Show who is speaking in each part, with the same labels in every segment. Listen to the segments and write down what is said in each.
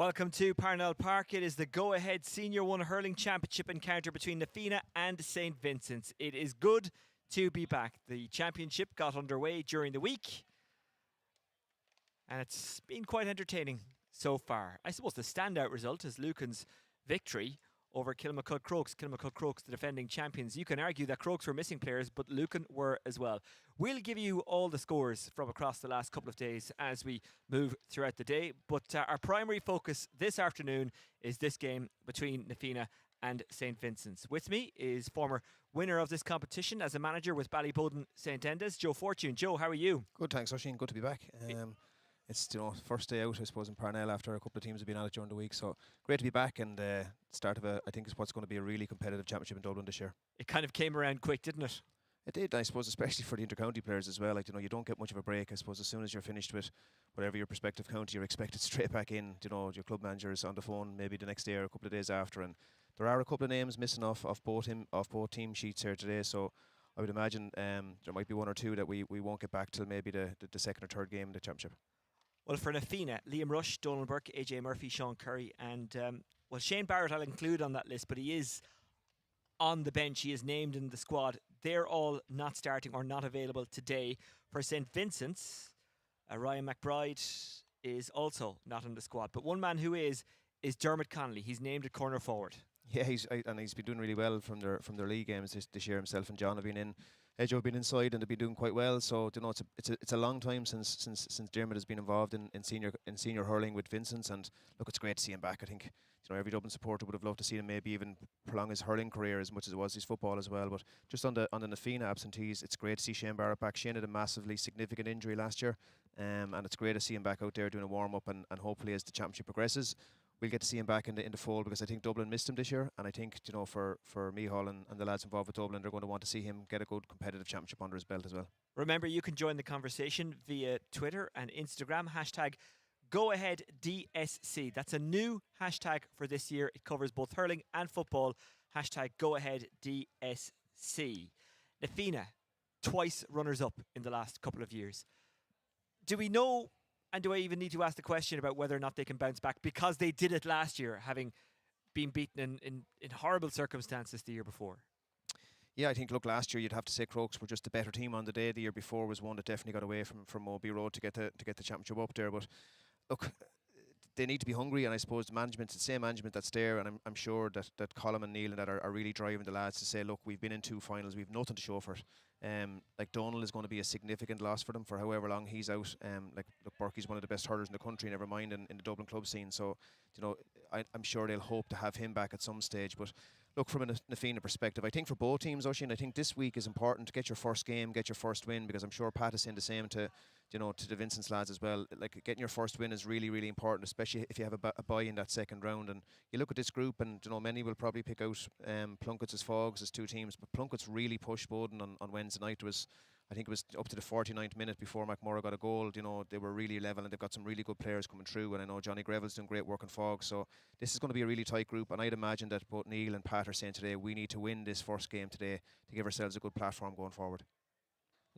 Speaker 1: Welcome to Parnell Park. It is the go-ahead Senior 1 Hurling Championship encounter between the Fianna and St. Vincent's. It is good to be back. The championship got underway during the week and it's been quite entertaining so far. I suppose the standout result is Lucan's victory over Kilmacud Crokes. Kilmacud Crokes, the defending champions. You can argue that Crokes were missing players, but Lucan were as well. We'll give you all the scores from across the last couple of days as we move throughout the day. But our primary focus this afternoon is this game between the Fianna and St. Vincent's. With me is former winner of this competition as a manager with Ballyboden St. Enda's, Joe Fortune. Joe, how are you?
Speaker 2: Good, thanks, Oisín. Good to be back. It's first day out, I suppose, in Parnell after a couple of teams have been at it during the week. So great to be back and start of I think it's what's going to be a really competitive championship in Dublin this year.
Speaker 1: It kind of came around quick, didn't it?
Speaker 2: It did, I suppose, especially for the inter-county players as well. You don't get much of a break. I suppose as soon as you're finished with whatever your prospective county, you're expected straight back in. Your club manager is on the phone maybe the next day or a couple of days after. And there are a couple of names missing off both team sheets here today. So I would imagine there might be one or two that we won't get back till maybe the second or third game in the championship.
Speaker 1: Well, for the Fianna, Liam Rush, Donald Burke, AJ Murphy, Sean Curry, and Shane Barrett I'll include on that list, but he is on the bench. He is named in the squad. They're all not starting or not available today. For St. Vincent's, Ryan McBride is also not in the squad, but one man who is Dermot Connolly. He's named at corner forward. Yeah,
Speaker 2: he's been doing really well from their league games this year. Himself and John have been in. Joe have been inside and they've been doing quite well. So it's a long time since Dermot has been involved in senior hurling with Vincents. And look, it's great to see him back. I think every Dublin supporter would have loved to see him maybe even prolong his hurling career as much as it was his football as well. But just on the Fianna absentees, it's great to see Shane Barrett back. Shane had a massively significant injury last year, and it's great to see him back out there doing a warm up. And hopefully as the championship progresses, we'll get to see him back in the fold, because I think Dublin missed him this year, and I think for Mihal and the lads involved with Dublin, they're going to want to see him get a good competitive championship under his belt as well.
Speaker 1: Remember, you can join the conversation via Twitter and Instagram, hashtag GoAheadDSC. That's a new hashtag for this year. It covers both hurling and football, hashtag GoAheadDSC. The Fianna, twice runners-up in the last couple of years. Do we know, and do I even need to ask the question about whether or not they can bounce back, because they did it last year, having been beaten in horrible circumstances the year before?
Speaker 2: Yeah, I think, look, last year you'd have to say Crokes were just the better team on the day. The year before was one that definitely got away from OB Road to get the championship up there. But look, they need to be hungry, and I suppose the management, the same management that's there, and I'm sure that Colm and Neil and that are really driving the lads to say, look, we've been in 2 finals, we've nothing to show for it. Like Donald is going to be a significant loss for them for however long he's out. Look, Burkey's one of the best hurlers in the country, never mind in the Dublin club scene. So, I'm sure they'll hope to have him back at some stage. But look, from a Fianna perspective, I think for both teams, Oisín, I think this week is important to get your first game, get your first win, because I'm sure Pat is saying the same to the Vincent's lads as well. Like, getting your first win is really, really important, especially if you have a bye in that second round. And you look at this group, and many will probably pick out Plunkett's as Fogs as 2 teams, but Plunkett's really pushed Bowden on Wednesday night. I think it was up to the 49th minute before McMurrough got a goal. They were really level, and they've got some really good players coming through. And I know Johnny Greville's doing great work in Fogs. So this is going to be a really tight group. And I'd imagine that both Neil and Pat are saying today, we need to win this first game today to give ourselves a good platform going forward.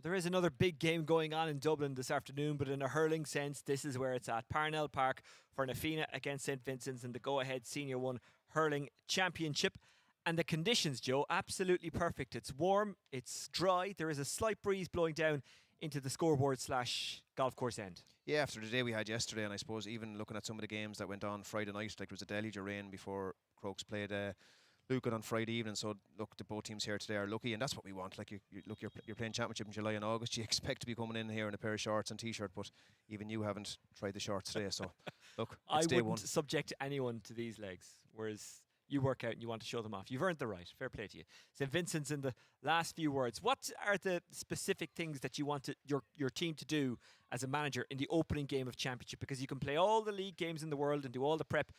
Speaker 1: There is another big game going on in Dublin this afternoon, but in a hurling sense, this is where it's at. Parnell Park for the Fianna against St. Vincent's in the go-ahead Senior 1 Hurling Championship. And the conditions, Joe, absolutely perfect. It's warm, it's dry, there is a slight breeze blowing down into the scoreboard / golf course end.
Speaker 2: Yeah, after the day we had yesterday, and I suppose even looking at some of the games that went on Friday night, like there was a deluge of rain before Crokes played Lucan on Friday evening. So look, the both teams here today are lucky, and that's what we want. Like you're playing championship in July and August. You expect to be coming in here in a pair of shorts and t-shirt, but even you haven't tried the shorts today. So look,
Speaker 1: I wouldn't subject anyone to these legs, whereas you work out and you want to show them off. You've earned the right. Fair play to you. St. Vincent's in the last few words. What are the specific things that you want your team to do as a manager in the opening game of championship? Because you can play all the league games in the world and do all the prep,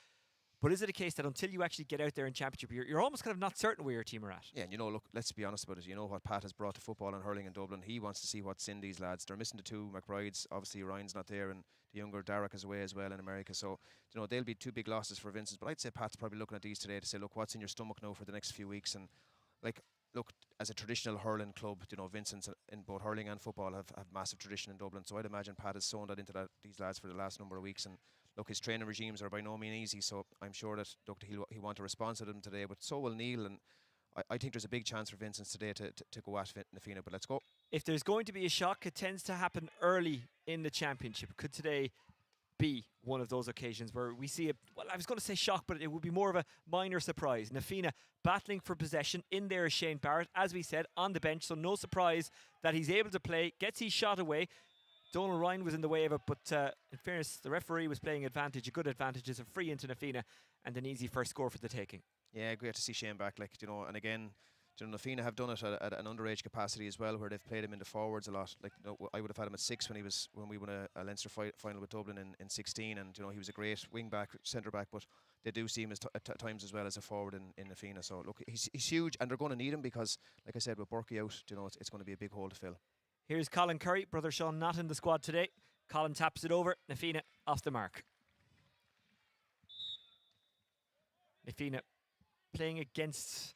Speaker 1: but is it a case that until you actually get out there in championship, you're almost kind of not certain where your team are at? Yeah,
Speaker 2: and look, let's be honest about it. You know what Pat has brought to football and hurling in Dublin. He wants to see what's in these lads. They're missing the 2 McBrides. Obviously, Ryan's not there, and the younger Darragh is away as well in America. So, they'll be 2 big losses for Vincent. But I'd say Pat's probably looking at these today to say, look, what's in your stomach now for the next few weeks? And look, as a traditional hurling club, Vincent's in both hurling and football have massive tradition in Dublin. So I'd imagine Pat has sown that into these lads for the last number of weeks. And look, his training regimes are by no means easy, so I'm sure that look, he'll want to respond to them today, but so will Neil, and I think there's a big chance for Vincent today to go at Nafina, but let's go.
Speaker 1: If there's going to be a shock, it tends to happen early in the championship. Could today be one of those occasions where we see well, I was going to say shock, but it would be more of a minor surprise. Nafina battling for possession. In there is Shane Barrett, as we said, on the bench, so no surprise that he's able to play, gets his shot away. Donal Ryan was in the way of it, but in fairness, the referee was playing advantage, a good advantage. It's a free into Nafina and an easy first score for the taking.
Speaker 2: Yeah, great to see Shane back, like, you know, and again, you know, Nafina have done it at an underage capacity as well, where they've played him into forwards a lot. Like, you know, I would have had him at 6 when we won a Leinster final with Dublin in 16, and you know, he was a great wing back, centre back, but they do see him at times as well as a forward in Nafina. So look, he's huge, and they're going to need him because, like I said, with Burkey out, you know, it's going to be a big hole to fill.
Speaker 1: Here's Colin Curry, brother Sean not in the squad today. Colin taps it over, Nafina off the mark. Nafina playing against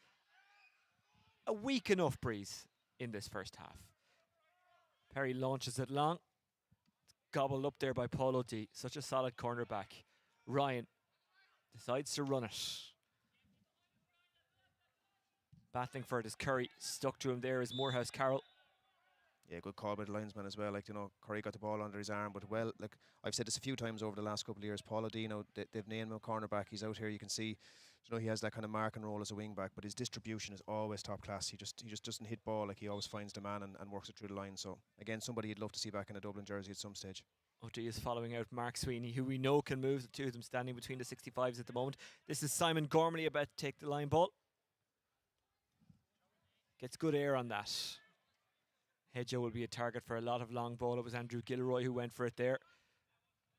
Speaker 1: a weak enough breeze in this first half. Perry launches it long. It's gobbled up there by Paul O'D. Such a solid cornerback. Ryan decides to run it. Battling for it is Curry. Stuck to him there is Morehouse Carroll.
Speaker 2: Yeah, good call by the linesman as well. Like, you know, Curry got the ball under his arm, but well, like I've said this a few times over the last couple of years, Paul O'Dino, they've named him a cornerback. He's out here, you can see, you know, he has that kind of mark and roll as a wing back, but his distribution is always top class. He just doesn't hit ball, like he always finds the man and works it through the line. So again, somebody you'd love to see back in a Dublin jersey at some stage.
Speaker 1: O'D is following out Mark Sweeney, who we know can move, the two of them standing between the 65s at the moment. This is Simon Gormley about to take the line ball. Gets good air on that. Hedgehow will be a target for a lot of long ball. It was Andrew Gilroy who went for it there.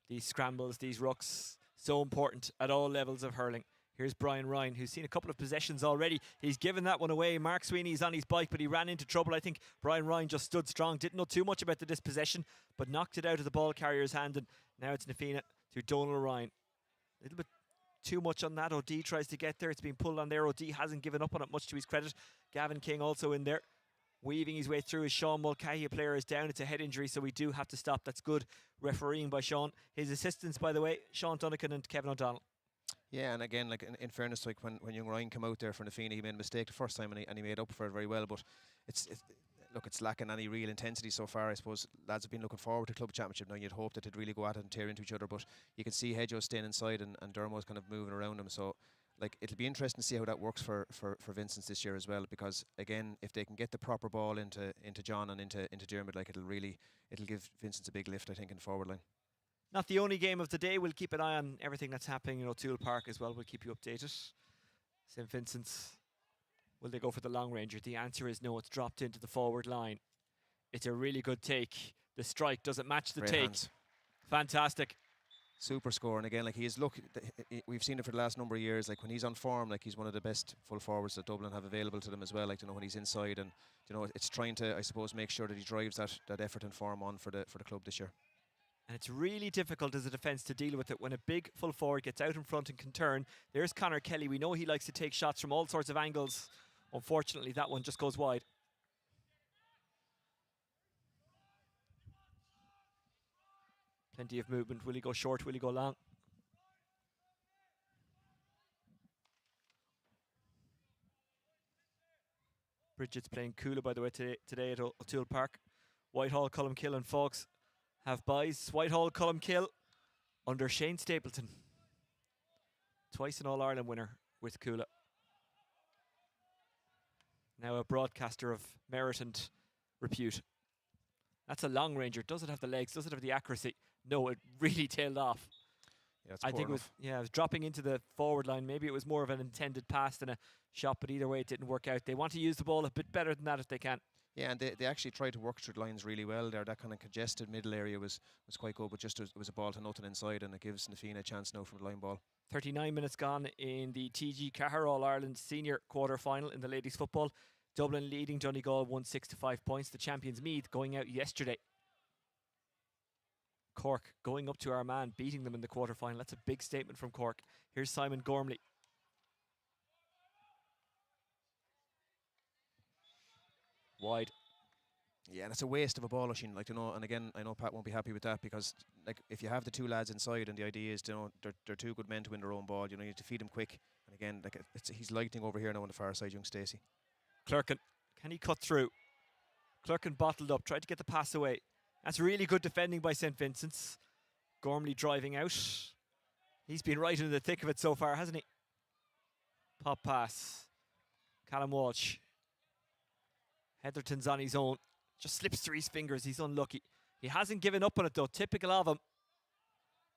Speaker 1: These scrambles, these rucks, so important at all levels of hurling. Here's Brian Ryan, who's seen a couple of possessions already. He's given that one away. Mark Sweeney's on his bike, but he ran into trouble. I think Brian Ryan just stood strong. Didn't know too much about the dispossession, but knocked it out of the ball carrier's hand. And now it's Nafina to Donal Ryan. A little bit too much on that. O'D tries to get there. It's been pulled on there. O'D hasn't given up on it, much to his credit. Gavin King also in there. Weaving his way through is Sean Mulcahy. A player is down. It's a head injury, so we do have to stop. That's good refereeing by Sean. His assistants, by the way, Sean Dunnican and Kevin O'Donnell.
Speaker 2: Yeah, and again, like in fairness, like when young Ryan came out there for Nafina, he made a mistake the first time and he made up for it very well. But it's lacking any real intensity so far. I suppose lads have been looking forward to club championship now. You'd hope that they'd really go at it and tear into each other. But you can see Hedgehow staying inside and Dermo's kind of moving around him. So like it'll be interesting to see how that works for Vincents this year as well, because again, if they can get the proper ball into John and into Dermot, like it'll give Vincents a big lift, I think, in the forward line.
Speaker 1: Not the only game of the day. We'll keep an eye on everything that's happening in O'Toole Park as well. We'll keep you updated. St. Vincent's, will they go for the long ranger? The answer is no. It's dropped into the forward line. It's a really good take. The strike doesn't match the
Speaker 2: Great
Speaker 1: take.
Speaker 2: hands.
Speaker 1: Fantastic.
Speaker 2: Super score, and again, like we've seen it for the last number of years. Like when he's on form, like he's one of the best full forwards that Dublin have available to them as well. Like, you know, when he's inside, and you know, it's trying to, I suppose, make sure that he drives that effort and form on for the club this year.
Speaker 1: And it's really difficult as a defence to deal with it when a big full forward gets out in front and can turn. There's Conor Kelly. We know he likes to take shots from all sorts of angles. Unfortunately, that one just goes wide. Plenty of movement. Will he go short? Will he go long? Bridget's playing Coola, by the way, today at O'Toole Park. Whitehall, Culumkill and Fawkes have buys. Whitehall, Culumkill under Shane Stapleton. Twice an All-Ireland winner with Coola. Now a broadcaster of merit and repute. That's a long ranger. Does it have the legs? Does it have the accuracy? No, it really tailed off.
Speaker 2: Yeah,
Speaker 1: I think it was dropping into the forward line. Maybe it was more of an intended pass than a shot, but either way it didn't work out. They want to use the ball a bit better than that if they can.
Speaker 2: Yeah, and they actually tried to work through the lines really well there. That kind of congested middle area was quite good, but just it was a ball to nothing inside, and it gives Nafina a chance now from the line ball. 39
Speaker 1: minutes gone in the TG Cahir All-Ireland Senior quarter-final in the ladies' football. Dublin leading Donegal 1-6 to 5 points. The champions Meath going out yesterday. Cork going up to Armagh, beating them in the quarter-final. That's a big statement from Cork. Here's Simon Gormley. Wide.
Speaker 2: Yeah, and it's a waste of a ball, Oisín, like, and again, I know Pat won't be happy with that because, like, if you have the two lads inside and the idea is, they're two good men to win their own ball, you need to feed them quick. And again, like, he's lightning over here now on the far side, young Stacey.
Speaker 1: Clerkin, can he cut through? Clerkin bottled up, tried to get the pass away. That's really good defending by St. Vincent's. Gormley driving out. He's been right in the thick of it so far, hasn't he? Pop pass. Callum Walsh. Heatherton's on his own. Just slips through his fingers. He's unlucky. He hasn't given up on it, though. Typical of him.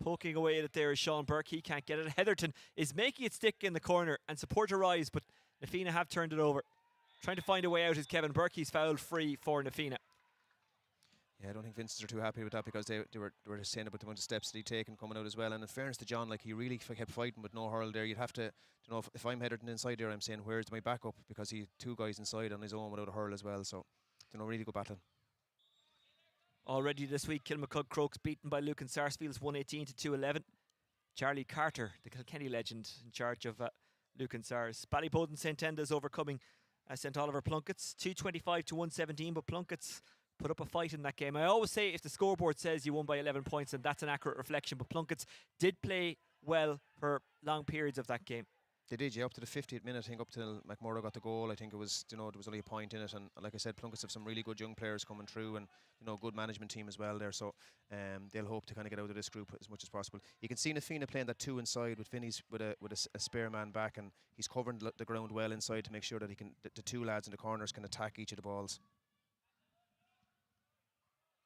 Speaker 1: Poking away at it there is Sean Burke. He can't get it. Heatherton is making it stick in the corner and support rise, but Na Fianna have turned it over. Trying to find a way out is Kevin Burke. He's fouled free for Na Fianna.
Speaker 2: Yeah, I don't think Vincents are too happy with that because they were just saying about the amount of steps that he'd taken coming out as well. And in fairness to John, like, he really kept fighting with no hurl there. You'd have to, if I'm Heatherton inside there, I'm saying, where's my backup? Because he had two guys inside on his own without a hurl as well. So, really good battling.
Speaker 1: Already this week, Kilmacud Crokes beaten by Lucan Sarsfields 118 to 211. Charlie Carter, the Kilkenny legend, in charge of Lucan Sars. Ballyboden St. Enda's overcoming St. Oliver Plunkets 225 to 117, but Plunkets put up a fight in that game. I always say if the scoreboard says you won by 11 points, then that's an accurate reflection, but Plunkets did play well for long periods of that game.
Speaker 2: They did, yeah, up to the 50th minute, I think, up till McMurdo got the goal. I think it was, there was only a point in it, and like I said, Plunkets have some really good young players coming through, and good management team as well there. So they'll hope to kind of get out of this group as much as possible. You can see Na Fianna playing that two inside with Vinny's with a spare man back, and he's covering the ground well inside to make sure that he can the two lads in the corners can attack each of the balls.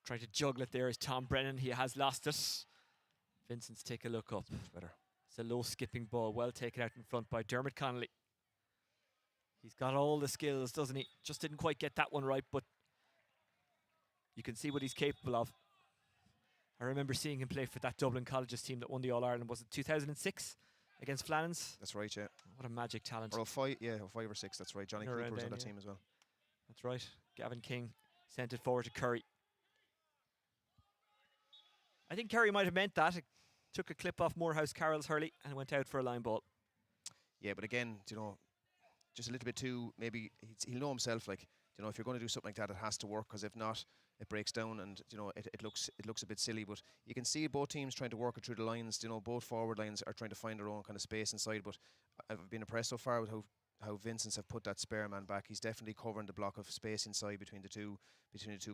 Speaker 1: Trying to juggle it there is Tom Brennan. He has lost it. Vincent's take a look up.
Speaker 2: Much better.
Speaker 1: It's a low skipping ball, well taken out in front by Dermot Connolly. He's got all the skills, doesn't he? Just didn't quite get that one right, but you can see what he's capable of. I remember seeing him play for that Dublin Colleges team that won the All-Ireland. Was it 2006 against Flannans?
Speaker 2: That's right, yeah.
Speaker 1: What a magic talent.
Speaker 2: Or 5 or 6, that's right. Johnny Cooper was on that team as well.
Speaker 1: That's right. Gavin King sent it forward to Curry. I think Kerry might have meant that. It took a clip off Morehouse Carroll's hurley and went out for a line ball.
Speaker 2: Yeah, but again, just a little bit too, maybe he'll know himself, like, if you're going to do something like that, it has to work, because if not, it breaks down and, it looks a bit silly. But you can see both teams trying to work it through the lines. Both forward lines are trying to find their own kind of space inside, but I've been impressed so far with how Vincents have put that spare man back. He's definitely covering the block of space inside between the two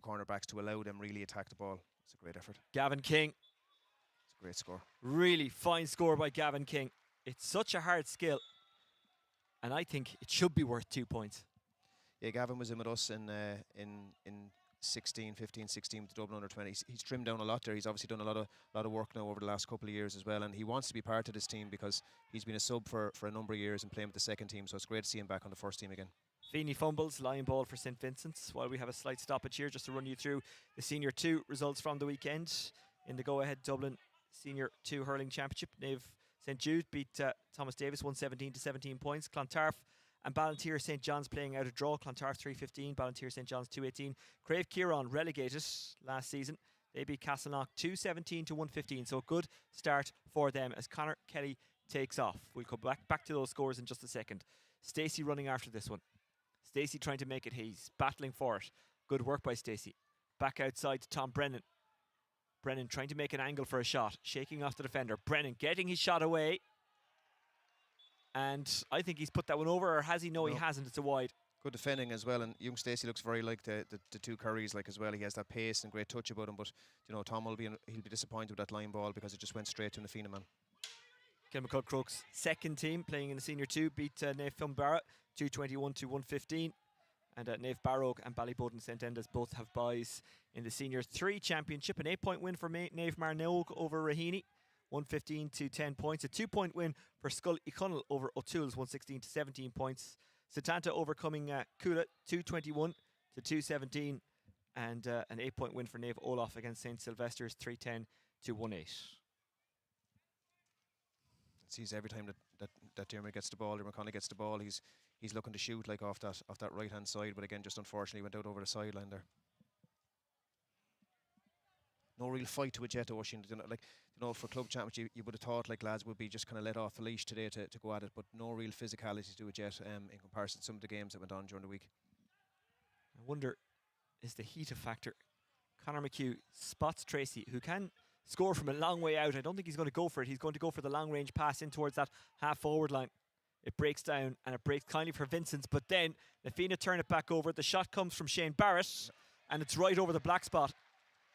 Speaker 2: cornerbacks to allow them really attack the ball. It's a great effort.
Speaker 1: Gavin King.
Speaker 2: It's a great score.
Speaker 1: Really fine score by Gavin King. It's such a hard skill, and I think it should be worth 2 points.
Speaker 2: Yeah, Gavin was in with us in 15, 16 with the Dublin under-20s. He's trimmed down a lot there. He's obviously done a lot of work now over the last couple of years as well, and he wants to be part of this team because he's been a sub for a number of years and playing with the second team, so it's great to see him back on the first team again.
Speaker 1: Feeney fumbles, line ball for St. Vincent's, while we have a slight stoppage here just to run you through the Senior 2 results from the weekend. In the go-ahead Dublin Senior 2 Hurling Championship, Nave St. Jude beat Thomas Davis 117 to 17 points. Clontarf and Ballantyre St. John's playing out a draw. Clontarf 315, Ballantyre St. John's 218. Crave Kieran relegated last season. They beat Castleknock 217 to 115. So a good start for them as Conor Kelly takes off. We'll come back to those scores in just a second. Stacey running after this one. Stacey trying to make it his, battling for it. Good work by Stacey. Back outside to Tom Brennan. Brennan trying to make an angle for a shot, shaking off the defender. Brennan getting his shot away. And I think he's put that one over, or has he? No, he hasn't. It's a wide.
Speaker 2: Good defending as well, and young Stacey looks very like the two Currys like as well. He has that pace and great touch about him, but Tom he'll be disappointed with that line ball because it just went straight to Na Fianna man.
Speaker 1: Kilmacud Crokes' second team playing in the Senior 2 beat Naomh Finbarra 221 to 115. And Naomh Barrow and Ballyboden St. Enda's both have buys in the Senior 3 Championship. An 8-point win for Naomh Marnogue over Raheny, 115 to 10 points. A 2-point win for Scull Ecunnell over O'Toole's, 116 to 17 points. Setanta overcoming Coola, 221 to 217. And an 8-point win for Naomh Olaf against St. Sylvester's, 310 to 18.
Speaker 2: Sees every time that Dermot gets the ball, or McConnell gets the ball, he's looking to shoot like off that right hand side, but again, just unfortunately went out over the sideline there. No real fight to it yet, Oisín. For club championship, you would have thought like lads would be just kind of let off the leash today to go at it, but no real physicality to it yet in comparison to some of the games that went on during the week.
Speaker 1: I wonder is the heat factor. Conor McHugh spots Tracy, who can score from a long way out. I don't think he's going to go for it. He's going to go for the long range pass in towards that half forward line. It breaks down, and it breaks kindly for Vincents, but then the Fianna turn it back over. The shot comes from Shane Barrett, and it's right over the black spot.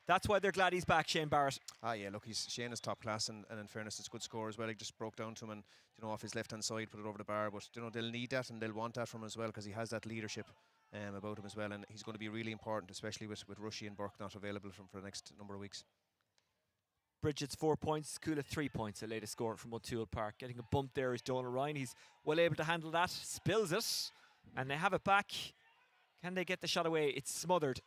Speaker 1: That's why they're glad he's back, Shane Barrett.
Speaker 2: Yeah, look, Shane is top class, and in fairness, it's a good score as well. He just broke down to him and, off his left-hand side, put it over the bar. But, they'll need that and they'll want that from him as well, because he has that leadership about him as well. And he's going to be really important, especially with Rushy and Burke not available for the next number of weeks.
Speaker 1: Bridget's 4 points, Coola 3 points, the latest score from O'Toole Park. Getting a bump there is Donal Ryan. He's well able to handle that, spills it, and they have it back. Can they get the shot away? It's smothered.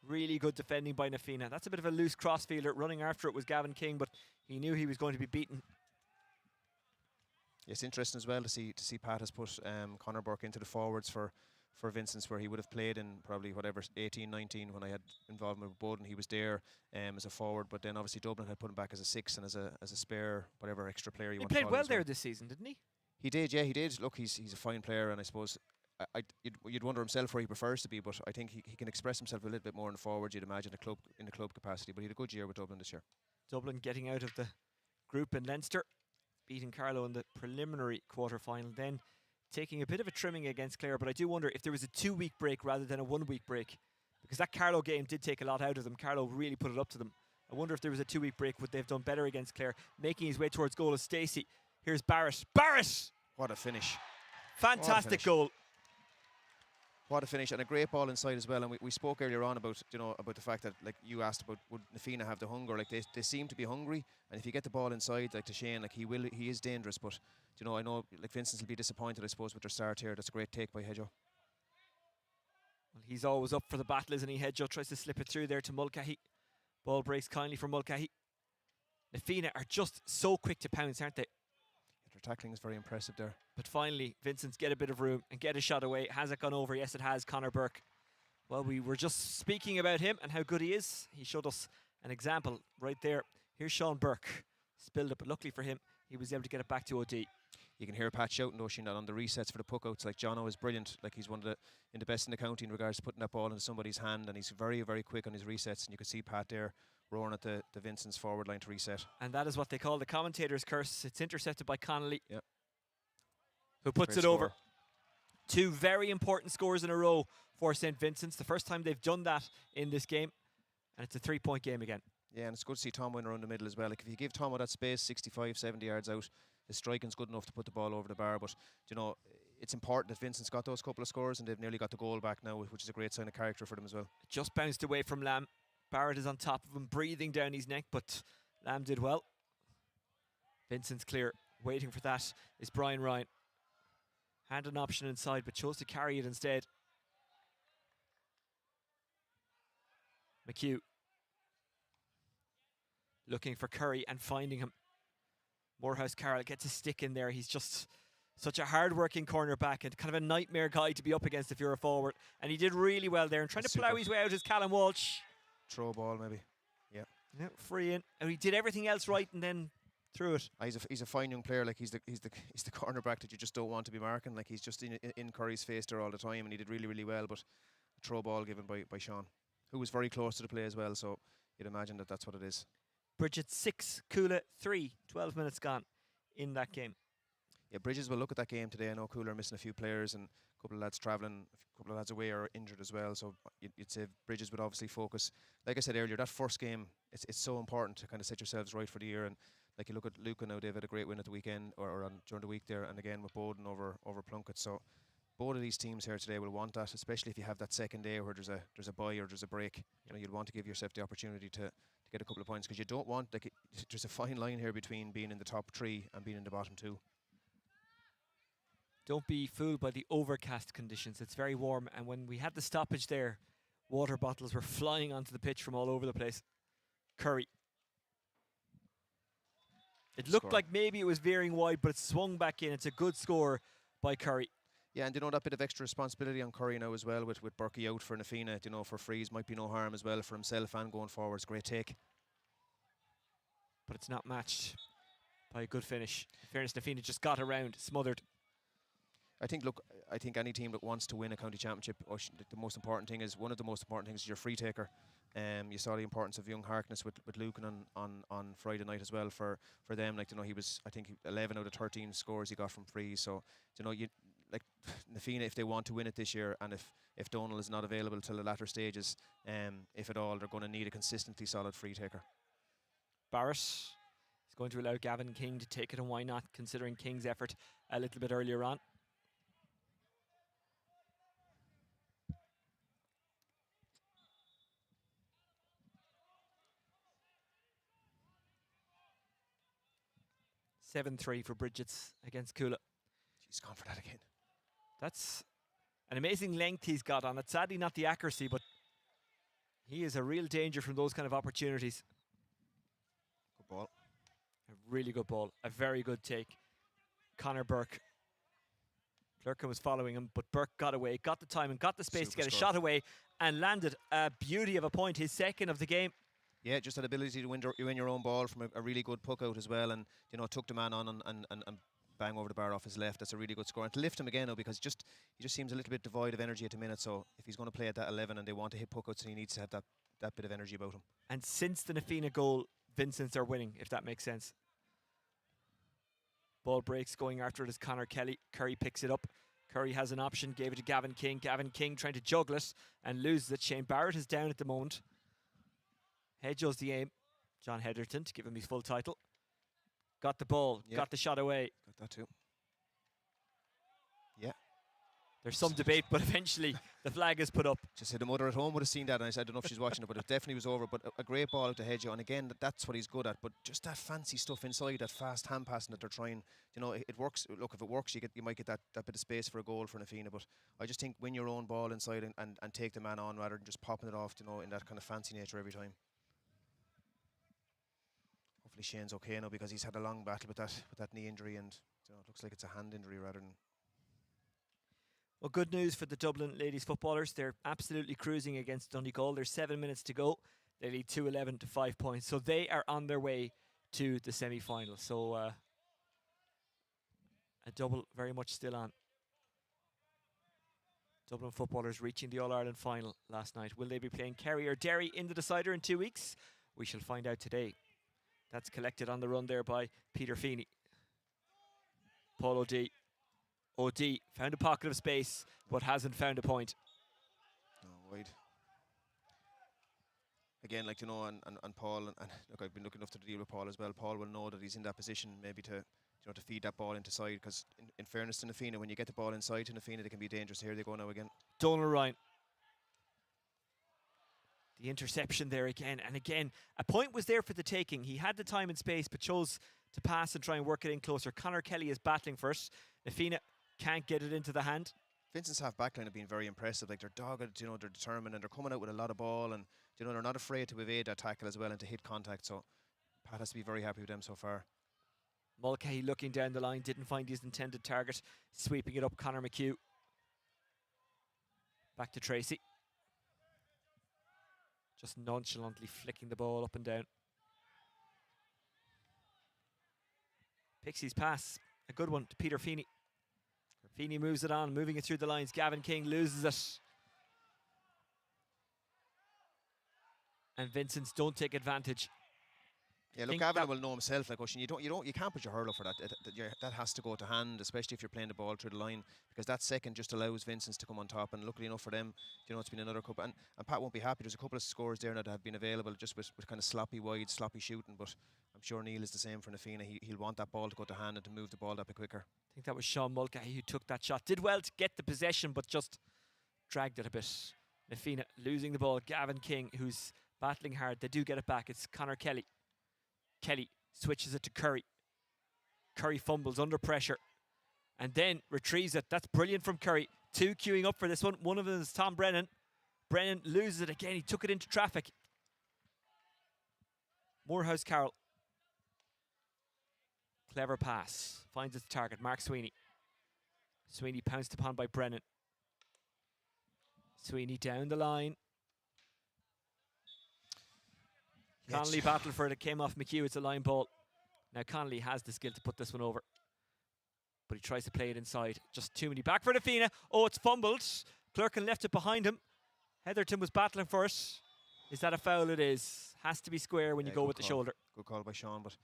Speaker 1: Really good defending by Na Fianna. That's a bit of a loose crossfielder. Running after it was Gavin King, but he knew he was going to be beaten.
Speaker 2: It's interesting as well to see Pat has put Conor Burke into the forwards for Vincents, where he would have played in probably 18, 19 when I had involvement with Bowden. He was there as a forward, but then obviously Dublin had put him back as a 6 and as a spare, whatever extra player you want to call him.
Speaker 1: He played well there this season, didn't he?
Speaker 2: He did, yeah, he did. Look, he's a fine player, and I suppose you'd wonder himself where he prefers to be, but I think he can express himself a little bit more in the forwards, you'd imagine, in the club capacity. But he had a good year with Dublin this year.
Speaker 1: Dublin getting out of the group in Leinster, beating Carlow in the preliminary quarter-final, then taking a bit of a trimming against Clare. But I do wonder if there was a 2-week break rather than a 1-week break, because that Carlow game did take a lot out of them. Carlow really put it up to them. I wonder if there was a 2-week break, would they have done better against Clare? Making his way towards goal is Stacey. Here's Barrett. Barrett!
Speaker 2: What a finish.
Speaker 1: Fantastic goal.
Speaker 2: What a finish, and a great ball inside as well. And we spoke earlier on about about the fact that, like you asked about, would Na Fianna have the hunger? Like they seem to be hungry, and if you get the ball inside, like to Shane, like he is dangerous. But I know like Vincents will be disappointed, I suppose, with their start here. That's a great take by Hedgehow.
Speaker 1: Well, he's always up for the battle, isn't he? Hedgehow tries to slip it through there to Mulcahy. Ball breaks kindly for Mulcahy. Na Fianna are just so quick to pounce, aren't they?
Speaker 2: Their tackling is very impressive there.
Speaker 1: But finally, Vincent's get a bit of room and get a shot away. Has it gone over? Yes, it has. Conor Burke. Well, we were just speaking about him and how good he is. He showed us an example right there. Here's Sean Burke. Spilled it, but luckily for him, he was able to get it back to OD.
Speaker 2: You can hear Pat shouting, Oisín, that on the resets for the puck-outs. Like, Jono is brilliant. Like, he's one of the best in the county in regards to putting that ball into somebody's hand, and he's very, very quick on his resets. And you can see Pat there roaring at the Vincent's forward line to reset. And
Speaker 1: that is what they call the commentator's curse. It's intercepted by Connolly.
Speaker 2: Yep.
Speaker 1: Who puts it over. 2 very important scores in a row for St. Vincent's. The first time they've done that in this game. And it's a 3-point game again.
Speaker 2: Yeah, and it's good to see Tomo in around the middle as well. Like, if you give Tomo that space, 65, 70 yards out, his striking's good enough to put the ball over the bar. But, it's important that Vincent's got those couple of scores, and they've nearly got the goal back now, which is a great sign of character for them as well.
Speaker 1: Just bounced away from Lamb. Barrett is on top of him, breathing down his neck, but Lamb did well. Vincent's clear. Waiting for that is Brian Ryan. Had an option inside, but chose to carry it instead. McHugh looking for Curry and finding him. Morehouse Carroll gets a stick in there. He's just such a hard-working cornerback and kind of a nightmare guy to be up against if you're a forward. And he did really well there. And trying to plough his way out is Callum Walsh.
Speaker 2: Throw ball, maybe. Yeah,
Speaker 1: free in. And he did everything else right and then threw it.
Speaker 2: He's a fine young player. Like, he's the cornerback that you just don't want to be marking. Like, he's just in Curry's face there all the time, and he did really, really well. But a throw ball given by Sean, who was very close to the play as well. So you'd imagine that that's what it is.
Speaker 1: Bridget 6, Coola 3. 12 minutes gone in that game.
Speaker 2: Yeah, Bridges will look at that game today. I know Coola are missing a few players and a couple of lads travelling, a couple of lads away are injured as well. So you'd say Bridges would obviously focus. Like I said earlier, that first game, it's so important to kind of set yourselves right for the year. And like, you look at Luca now, they've had a great win at the weekend or during the week there, and again with Bowden over Plunkett. So both of these teams here today will want that, especially if you have that second day where there's a bye or there's a break. You'll want to give yourself the opportunity to get a couple of points, because you don't want, like, there's a fine line here between being in the top 3 and being in the bottom 2.
Speaker 1: Don't be fooled by the overcast conditions. It's very warm, and when we had the stoppage there, water bottles were flying onto the pitch from all over the place. Curry. It looked like maybe it was veering wide, but it swung back in. It's a good score by Curry.
Speaker 2: Yeah, and that bit of extra responsibility on Curry now as well, with Berkey out for Na Fianna, for frees, might be no harm as well for himself and going forwards. Great take.
Speaker 1: But it's not matched by a good finish. In fairness, Na Fianna just got around, smothered.
Speaker 2: I think, look, I think any team that wants to win a county championship, the most important thing is, one of the most important things is your free taker. You saw the importance of young Harkness with Lucan on Friday night as well for them. Like, you know, he was, I think, 11 out of 13 scores he got from free. So, you know, like Na Fianna, if they want to win it this year, and if Donal is not available till the latter stages, if at all, they're going to need a consistently solid free taker.
Speaker 1: Barrett is going to allow Gavin King to take it, and why not, considering King's effort a little bit earlier on. (7-3) for Bridget's against Kula.
Speaker 2: He's gone for that again.
Speaker 1: That's an amazing length he's got on it. Sadly, not the accuracy, but he is a real danger from those kind of opportunities.
Speaker 2: Good ball.
Speaker 1: A really good ball. A very good take. Conor Burke. Clerkin was following him, but Burke got away, got the time and got the space to get a shot away, and landed a beauty of a point, his second of the game.
Speaker 2: Yeah, just that ability to win your own ball from a really good puck out as well, and, you know, took the man on and bang over the bar off his left. That's a really good score. And to lift him again now, because he just seems a little bit devoid of energy at the minute. So if he's going to play at that 11 and they want to hit puck outs, then he needs to have that bit of energy about him.
Speaker 1: And since the Na Fianna goal, Vincents are winning, if that makes sense. Ball breaks, going after it is Conor Kelly. Curry picks it up. Curry has an option, gave it to Gavin King. Gavin King trying to juggle it and loses it. Shane Barrett is down at the moment. Hedges the aim. John Heatherton, to give him his full title. Got the ball, got the shot away.
Speaker 2: Got that too. Yeah.
Speaker 1: There's some debate, but eventually the flag is put up.
Speaker 2: Just said the mother at home would have seen that, and I don't know if she's watching it, but it definitely was over. But a great ball out to Hedges, and again, that's what he's good at. But just that fancy stuff inside, that fast hand passing that they're trying, you know, it works. Look, if it works, you might get that bit of space for a goal for Na Fianna. But I just think win your own ball inside and take the man on rather than just popping it off, you know, in that kind of fancy nature every time. Hopefully Shane's okay now, because he's had a long battle with that knee injury, and, you know, it looks like it's a hand injury rather than.
Speaker 1: Well, good news for the Dublin ladies footballers. They're absolutely cruising against Donegal. There's 7 minutes to go. They lead 2-11 to 5 points. So they are on their way to the semi-final. So a double very much still on. Dublin footballers reaching the All-Ireland final last night. Will they be playing Kerry or Derry in the decider in 2 weeks? We shall find out today. That's collected on the run there by Peter Feeney. Paul O'D. O'D found a pocket of space, but hasn't found a point.
Speaker 2: No, wide. Again, like, you know, and Paul, and look, I've been looking enough to deal with Paul as well. Paul will know that he's in that position maybe to, you know, to feed that ball into side, because in fairness to Na Fianna, when you get the ball inside to Na Fianna, they can be dangerous. Here they go now again.
Speaker 1: Donal Ryan. The interception there again, and again, a point was there for the taking. He had the time and space, but chose to pass and try and work it in closer. Conor Kelly is battling for it. Na Fianna can't get it into the hand.
Speaker 2: Vincent's half backline have been very impressive. Like, they're dogged, you know, they're determined, and they're coming out with a lot of ball, and, you know, they're not afraid to evade that tackle as well and to hit contact. So Pat has to be very happy with them so far.
Speaker 1: Mulcahy looking down the line, didn't find his intended target. Sweeping it up, Conor McHugh. Back to Tracy. Just nonchalantly flicking the ball up and down. Pixie's pass, a good one to Peter Feeney. Feeney moves it on, moving it through the lines. Gavin King loses it. And Vincents don't take advantage.
Speaker 2: Yeah, look, Gavin will know himself. Like, Oisín, you can't put your hurl up for that. That has to go to hand, especially if you're playing the ball through the line, because that second just allows Vincents to come on top. And luckily enough for them, you know, it's been another couple. And Pat won't be happy. There's a couple of scores there now that have been available just with kind of sloppy wide, sloppy shooting. But I'm sure Neil is the same for Na Fianna. He'll want that ball to go to hand and to move the ball that bit quicker.
Speaker 1: I think that was Sean Mulcahy who took that shot. Did well to get the possession, but just dragged it a bit. Na Fianna losing the ball. Gavin King, who's battling hard. They do get it back. It's Conor Kelly. Kelly switches it to Curry. Curry fumbles under pressure and then retrieves it. That's brilliant from Curry. Two queuing up for this one. One of them is Tom Brennan. Brennan loses it again. He took it into traffic. Morehouse Carroll. Clever pass. Finds its target. Mark Sweeney. Sweeney pounced upon by Brennan. Sweeney down the line. Connolly battled for it. It came off McHugh. It's a line ball. Now Connolly has the skill to put this one over. but he tries to play it inside. Just too many. Back for the Fianna. Oh, it's fumbled. Clerkin left it behind him. Heatherton was battling for it. Is that a foul? It is. Has to be square when you go with the shoulder.
Speaker 2: Good call by Sean, but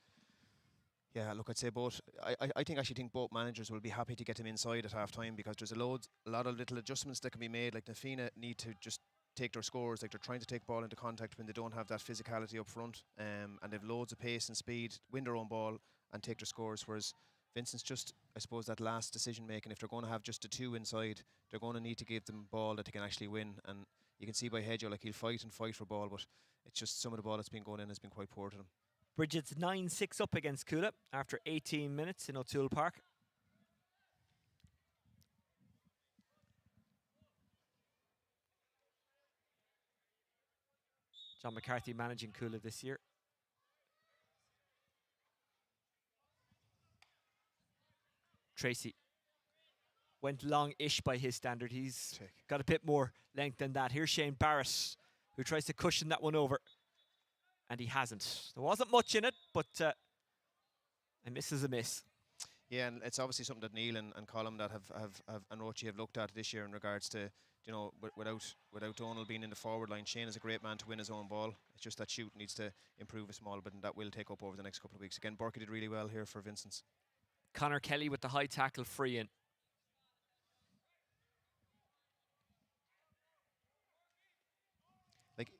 Speaker 2: yeah, look, I'd say both. I think both managers will be happy to get him inside at half time, because there's a lot of little adjustments that can be made. Like the Fianna need to just take their scores. Like they're trying to take ball into contact when they don't have that physicality up front, and they've loads of pace and speed, win their own ball and take their scores. Whereas Vincent's just, I suppose, that last decision making. If they're going to have just the two inside, they're going to need to give them ball that they can actually win. And you can see by Hedger, like he'll fight for ball, but it's just some of the ball that's been going in has been quite poor to them.
Speaker 1: Bridget's 9-6 up against Kula after 18 minutes in O'Toole Park. John McCarthy managing Kula this year. Tracy went long-ish by his standard. He's got a bit more length than that. Here's Shane Barrett, who tries to cushion that one over. And he hasn't. There wasn't much in it, but a miss is a miss.
Speaker 2: Yeah, and it's obviously something that Neil and Colm that have and Rochi have looked at this year in regards to, you know, without Donald being in the forward line. Shane is a great man to win his own ball. It's just that shoot needs to improve a small bit, and that will take up over the next couple of weeks. Again, Burke did really well here for Vincents.
Speaker 1: Connor Kelly with the high tackle, free in.
Speaker 2: Like,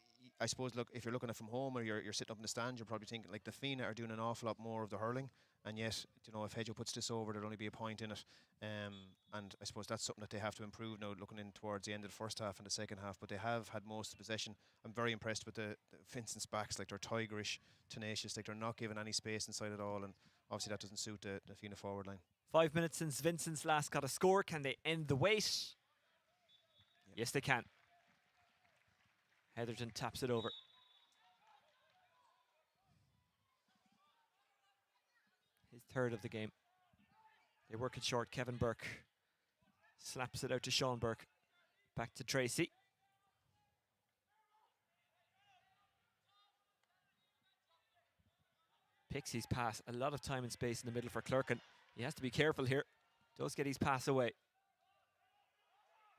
Speaker 2: I suppose, look, if you're looking at from home or you're sitting up in the stand, you're probably thinking like the Fianna are doing an awful lot more of the hurling, and yet, you know, if Hedger puts this over, there'll only be a point in it, and I suppose that's something that they have to improve now, looking in towards the end of the first half and the second half. But they have had most of the possession. I'm very impressed with the Vincent's backs. Like, they're tigerish, tenacious, like they're not giving any space inside at all, and obviously that doesn't suit the Fianna forward line.
Speaker 1: 5 minutes since Vincent's last got a score. Can they end the wait? Yep. Yes, they can. Heatherton taps it over. His third of the game. They work it short. Kevin Burke slaps it out to Sean Burke. Back to Tracy. Pixie's pass. A lot of time and space in the middle for Clerkin. He has to be careful here. Does get his pass away.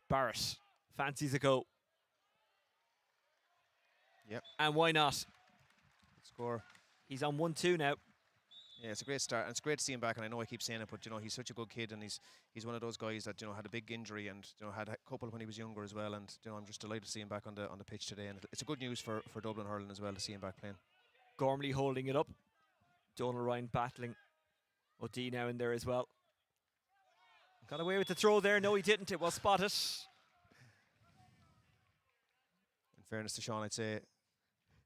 Speaker 1: Barrett fancies a go.
Speaker 2: Yep.
Speaker 1: And why not?
Speaker 2: Good score.
Speaker 1: He's on 1-2 now.
Speaker 2: Yeah, it's a great start, and it's great to see him back. And I know I keep saying it, but you know, he's such a good kid, and he's one of those guys that, you know, had a big injury and, you know, had a couple when he was younger as well. And, you know, I'm just delighted to see him back on the pitch today. And it's a good news for Dublin hurling as well to see him back playing.
Speaker 1: Gormley holding it up. Donal Ryan battling. O'D now in there as well. Got away with the throw there. No, he didn't. It was spotted.
Speaker 2: In fairness to Sean, I'd say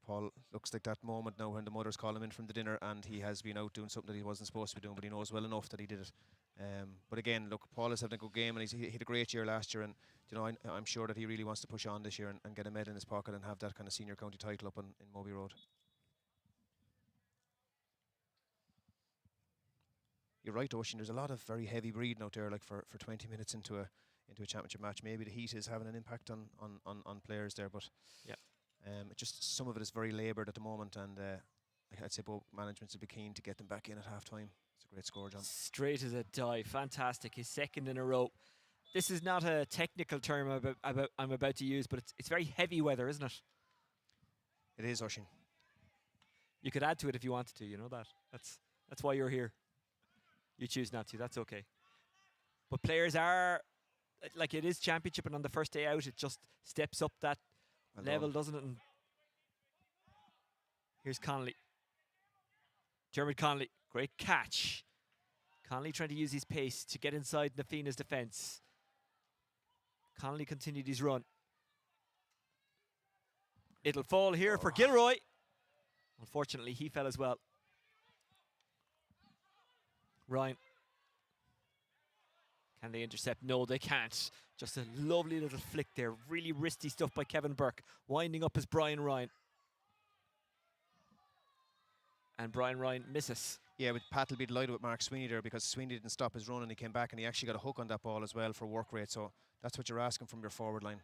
Speaker 2: Paul looks like that moment now when the mothers call him in from the dinner and he has been out doing something that he wasn't supposed to be doing, but he knows well enough that he did it. But again, look, Paul is having a good game, and he had a great year last year, and, you know, I'm sure that he really wants to push on this year and get a medal in his pocket and have that kind of senior county title up in Moby Road. You're right, Oisín, there's a lot of very heavy breathing out there, like for 20 minutes into a championship match. Maybe the heat is having an impact on players there, but
Speaker 1: yeah,
Speaker 2: just some of it is very laboured at the moment, and I'd say both managements would be keen to get them back in at half time. It's a great score, John.
Speaker 1: Straight as a die, fantastic. His second in a row. This is not a technical term I'm about to use, but it's very heavy weather, isn't it?
Speaker 2: It is, Oisín.
Speaker 1: You could add to it if you wanted to. You know that. That's why you're here. You choose not to, that's okay. But players are, like, it is championship, and on the first day out, it just steps up that level, doesn't it? And here's Connolly. Dermot Connolly, great catch. Connolly trying to use his pace to get inside the Fianna's defence. Connolly continued his run. It'll fall here for Gilroy. Unfortunately, he fell as well. Ryan. Can they intercept? No, they can't. Just a lovely little flick there. Really wristy stuff by Kevin Burke. Winding up as Brian Ryan. And Brian Ryan misses.
Speaker 2: Yeah, but Pat will be delighted with Mark Sweeney there, because Sweeney didn't stop his run and he came back and he actually got a hook on that ball as well for work rate. So that's what you're asking from your forward line.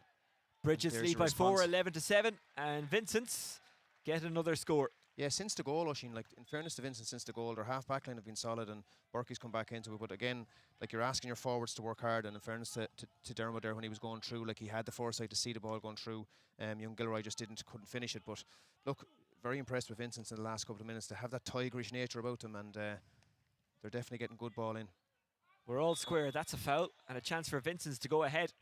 Speaker 1: Bridges lead by 4, 11-7. And Vincents get another score.
Speaker 2: Yeah, since the goal, Oisín, like in fairness to Vincent, since the goal, their half back line have been solid and Burkey's come back into it. But again, like you're asking your forwards to work hard, and in fairness to Dermot there when he was going through, like he had the foresight to see the ball going through. Young Gilroy just couldn't finish it. But look, very impressed with Vincent in the last couple of minutes. To have that tigerish nature about them, and they're definitely getting good ball in.
Speaker 1: We're all square. That's a foul and a chance for Vincents to go ahead.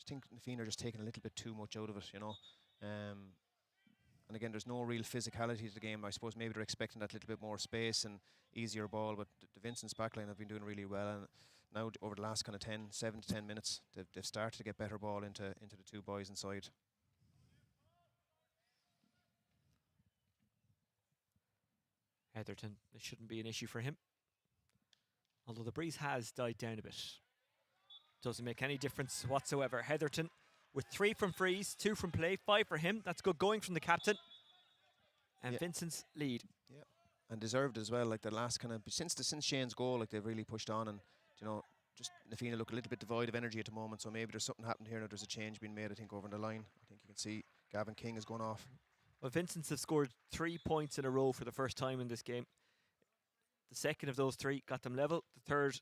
Speaker 2: I think the Fianna are just taking a little bit too much out of it, you know. And again, there's no real physicality to the game. I suppose maybe they're expecting that little bit more space and easier ball, but the Vincent's backline have been doing really well. And now over the last kind of 7 to 10 minutes, they've started to get better ball into the two boys inside.
Speaker 1: Heatherton, this shouldn't be an issue for him. Although the breeze has died down a bit. Doesn't make any difference whatsoever. Heatherton with 3 from frees, 2 from play, 5 for him. That's good going from the captain. And Vincent's lead.
Speaker 2: Yeah, and deserved as well. Like the last kind of since Shane's goal, like they've really pushed on, and you know, just the Fianna look a little bit devoid of energy at the moment. So maybe there's something happened here. Now there's a change being made, I think, over in the line. I think you can see Gavin King is going off.
Speaker 1: Well, Vincents have scored 3 points in a row for the first time in this game. The second of those 3 got them level. The third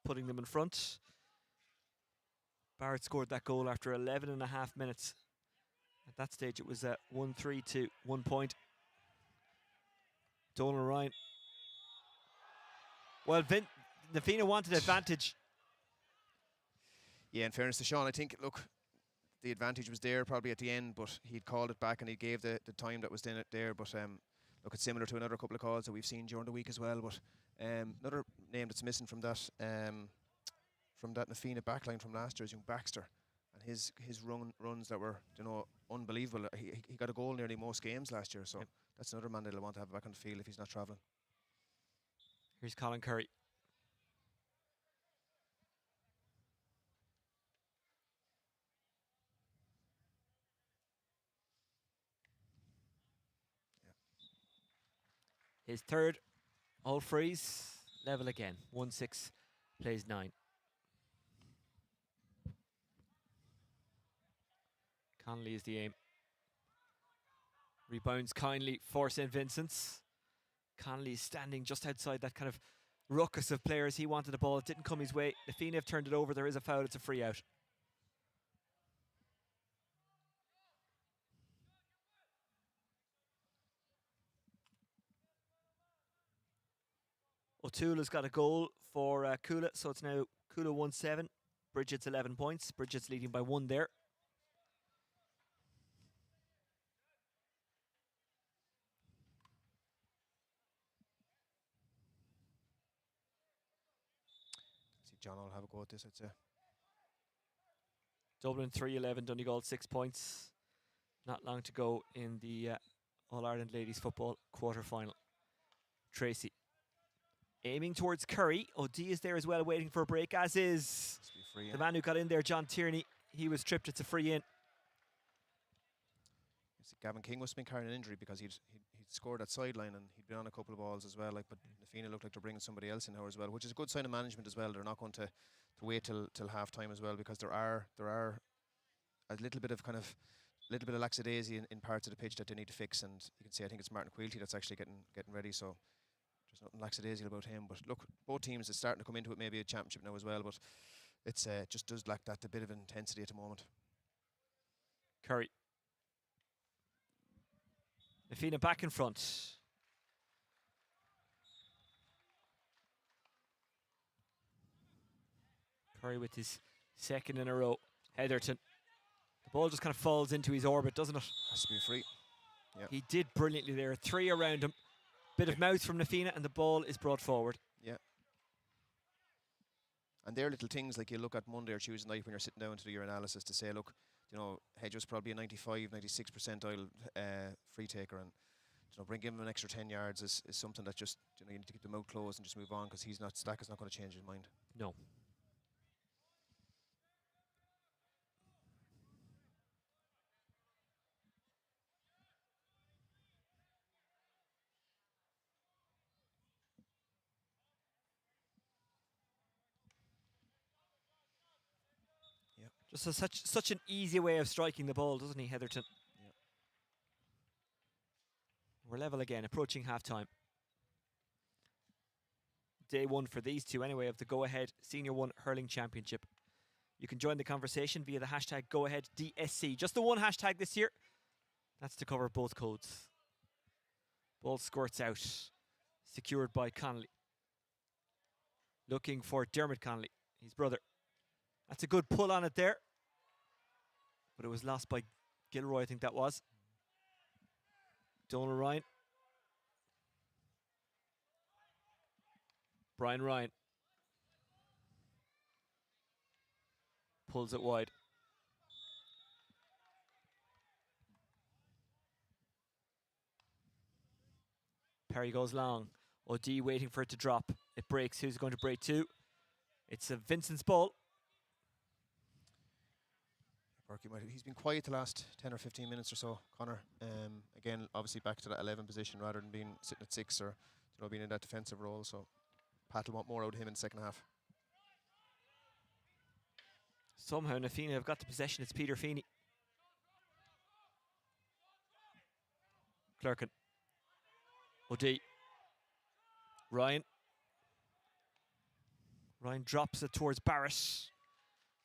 Speaker 1: putting them in front. Barrett scored that goal after 11 and a half minutes. At that stage, it was 1-3 to 1 point. Donal Ryan. Well, the Fianna wanted advantage.
Speaker 2: Yeah, in fairness to Sean, I think, look, the advantage was there probably at the end, but he'd called it back and he gave the time that was in it there. But look, it's similar to another couple of calls that we've seen during the week as well. But another name that's missing from that Fianna backline from last year is young Baxter, and his runs that were, you know, unbelievable. He got a goal nearly most games last year, so that's another man that'll want to have back on the field if he's not travelling.
Speaker 1: Here's Colin Curry. His third, all frees, level again. 1-6, plays 9. Connolly is the aim. Rebounds kindly for St. Vincent's. Connolly is standing just outside that kind of ruckus of players. He wanted the ball, it didn't come his way. The Fianna have turned it over, there is a foul, it's a free out. O'Toole's got a goal for Kula, so it's now Kula 1-7. Bridget's 11 points. Bridget's leading by 1 there.
Speaker 2: See, John will have a go at this, I'd say.
Speaker 1: Dublin 3-11, Donegal 6 points. Not long to go in the All-Ireland Ladies Football quarter-final. Tracy aiming towards Curry. O'D is there as well, waiting for a break, as is
Speaker 2: free,
Speaker 1: the man who got in there, John Tierney. He was tripped, it's a free in.
Speaker 2: Gavin King must have been carrying an injury because he'd scored that sideline and he'd been on a couple of balls as well. Like, but the Fianna looked like they're bringing somebody else in now as well, which is a good sign of management as well. They're not going to wait till half time as well, because there are a little bit of lackadaisy in parts of the pitch that they need to fix. And you can see, I think it's Martin Quilty that's actually getting ready. So there's nothing lackadaisical about him. But look, both teams are starting to come into it, maybe a championship now as well. But it's just does lack that a bit of intensity at the moment.
Speaker 1: Curry. The Fianna back in front. Curry with his second in a row. Heatherton. The ball just kind of falls into his orbit, doesn't it?
Speaker 2: Has to be free. Yep.
Speaker 1: He did brilliantly there. 3 around him. Bit of mouth from the Fianna and the ball is brought forward.
Speaker 2: Yeah. And they're little things like you look at Monday or Tuesday night when you're sitting down to do your analysis to say, look, you know, Hedge was probably a 95, 96 percentile free taker, and you know, bringing him an extra 10 yards is something that just, you know, you need to keep the mouth closed and just move on, because Stack is not going to change his mind.
Speaker 1: No. So such an easy way of striking the ball, doesn't he, Heatherton?
Speaker 2: Yeah.
Speaker 1: We're level again, approaching half-time. Day one for these two, anyway, of the Go Ahead Senior 1 Hurling Championship. You can join the conversation via the hashtag GoAheadDSC. Just the one hashtag this year. That's to cover both codes. Ball squirts out. Secured by Connolly. Looking for Dermot Connolly, his brother. That's a good pull on it there. But it was lost by Gilroy, I think that was. Donal Ryan. Brian Ryan. Pulls it wide. Perry goes long. O'D waiting for it to drop. It breaks. Who's going to break to? It's a Vincent's ball.
Speaker 2: He's been quiet the last 10 or 15 minutes or so, Connor. Again, obviously back to that 11 position rather than being sitting at 6 or being in that defensive role. So Pat will want more out of him in the second half.
Speaker 1: Somehow Na Fianna have got the possession. It's Peter Feeney. Clerkin. O'D. Ryan. Ryan drops it towards Barrett.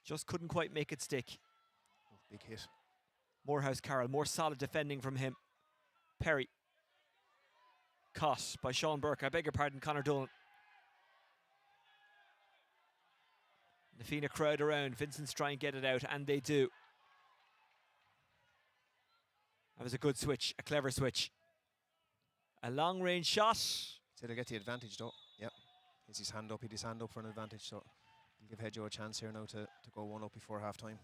Speaker 1: Just couldn't quite make it stick.
Speaker 2: Oh, big hit.
Speaker 1: Morehouse Carroll, more solid defending from him. Perry. Caught by Sean Burke. I beg your pardon, Conor Dolan. Na Fianna crowd around. Vincent's try and get it out, and they do. That was a good switch, a clever switch. A long-range shot.
Speaker 2: So they'll get the advantage though. Yep. He's his hand up. He had his hand up for an advantage. So he'll give Hedgehoe a chance here now to go one up before half-time.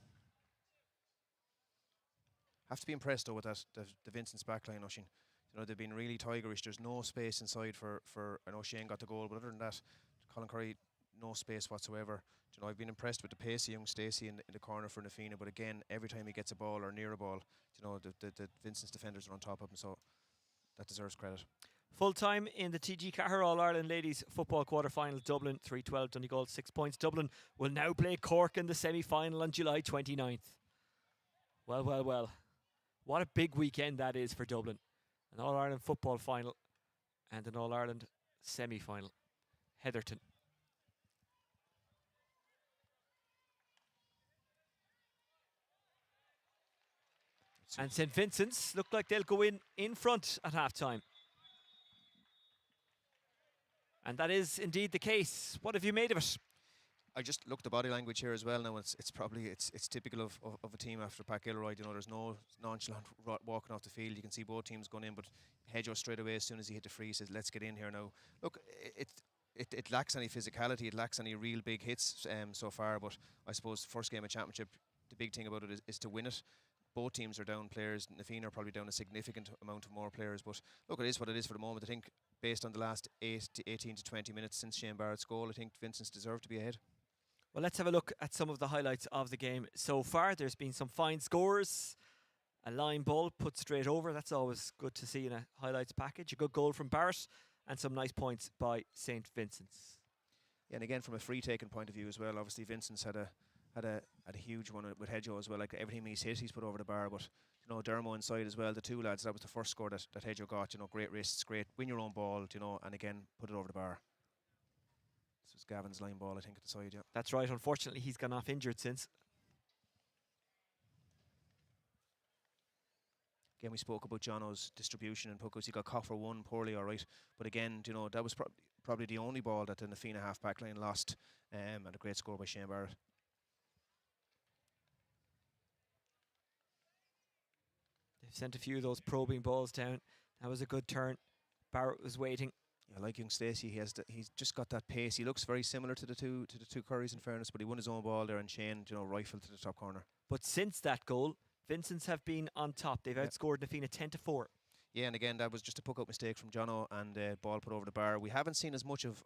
Speaker 2: Have to be impressed though with that the Vincent's backline, Oisín. You know, they've been really tigerish. There's no space inside for I know Shane got the goal, but other than that, Colin Curry, no space whatsoever. You know, I've been impressed with the pacey young Stacey in the corner for Na Fianna, but again, every time he gets a ball or near a ball, you know, the Vincent's defenders are on top of him, so that deserves credit.
Speaker 1: Full time in the TG Cahir All-Ireland Ladies Football Quarter-Final. Dublin 3-12, Donegal 6 points. Dublin will now play Cork in the semi-final on July 29th. Well, well, well. What a big weekend that is for Dublin. An All-Ireland football final and an All-Ireland semi-final. Heatherton. And St. Vincent's look like they'll go in front at half-time. And that is indeed the case. What have you made of it?
Speaker 2: I just looked the body language here as well. Now it's typical of a team after Pat Gilroy. You know, there's no nonchalant walking off the field. You can see both teams going in, but Hedgehoe straight away as soon as he hit the free says, "Let's get in here now." Look, it lacks any physicality. It lacks any real big hits so far. But I suppose first game of championship, the big thing about it is to win it. Both teams are down players. Na Fianna are probably down a significant amount of more players. But look, it is what it is for the moment. I think based on the last 18 to 20 minutes since Shane Barrett's goal, I think Vincent's deserve to be ahead.
Speaker 1: Well, let's have a look at some of the highlights of the game so far. There's been some fine scores. A line ball put straight over. That's always good to see in a highlights package. A good goal from Barrett and some nice points by St. Vincent's.
Speaker 2: Yeah, and again, from a free-taking point of view as well, obviously Vincent's had a huge one with Hedgehoe as well. Like everything he's hit, he's put over the bar. But you know, Dermo inside as well. The two lads, that was the first score that Hedgehoe got. You know, great wrists, great win your own ball. You know, and again put it over the bar. This was Gavin's line ball, I think, at the side. Yeah,
Speaker 1: that's right. Unfortunately, he's gone off injured since.
Speaker 2: Again, we spoke about Jono's distribution and puckouts. He got caught for one poorly, all right. But again, you know, that was probably the only ball that the Na Fianna half-back line lost. And a great score by Shane Barrett.
Speaker 1: They've sent a few of those probing balls down. That was a good turn. Barrett was waiting.
Speaker 2: Yeah, like young Stacey, he's just got that pace. He looks very similar to the two Currys in fairness, but he won his own ball there, and Shane, you know, rifled to the top corner.
Speaker 1: But since that goal, Vincent's have been on top. They've outscored Na Fianna 10-4.
Speaker 2: Yeah, and again, that was just a puck-out mistake from Jono and ball put over the bar. We haven't seen as much of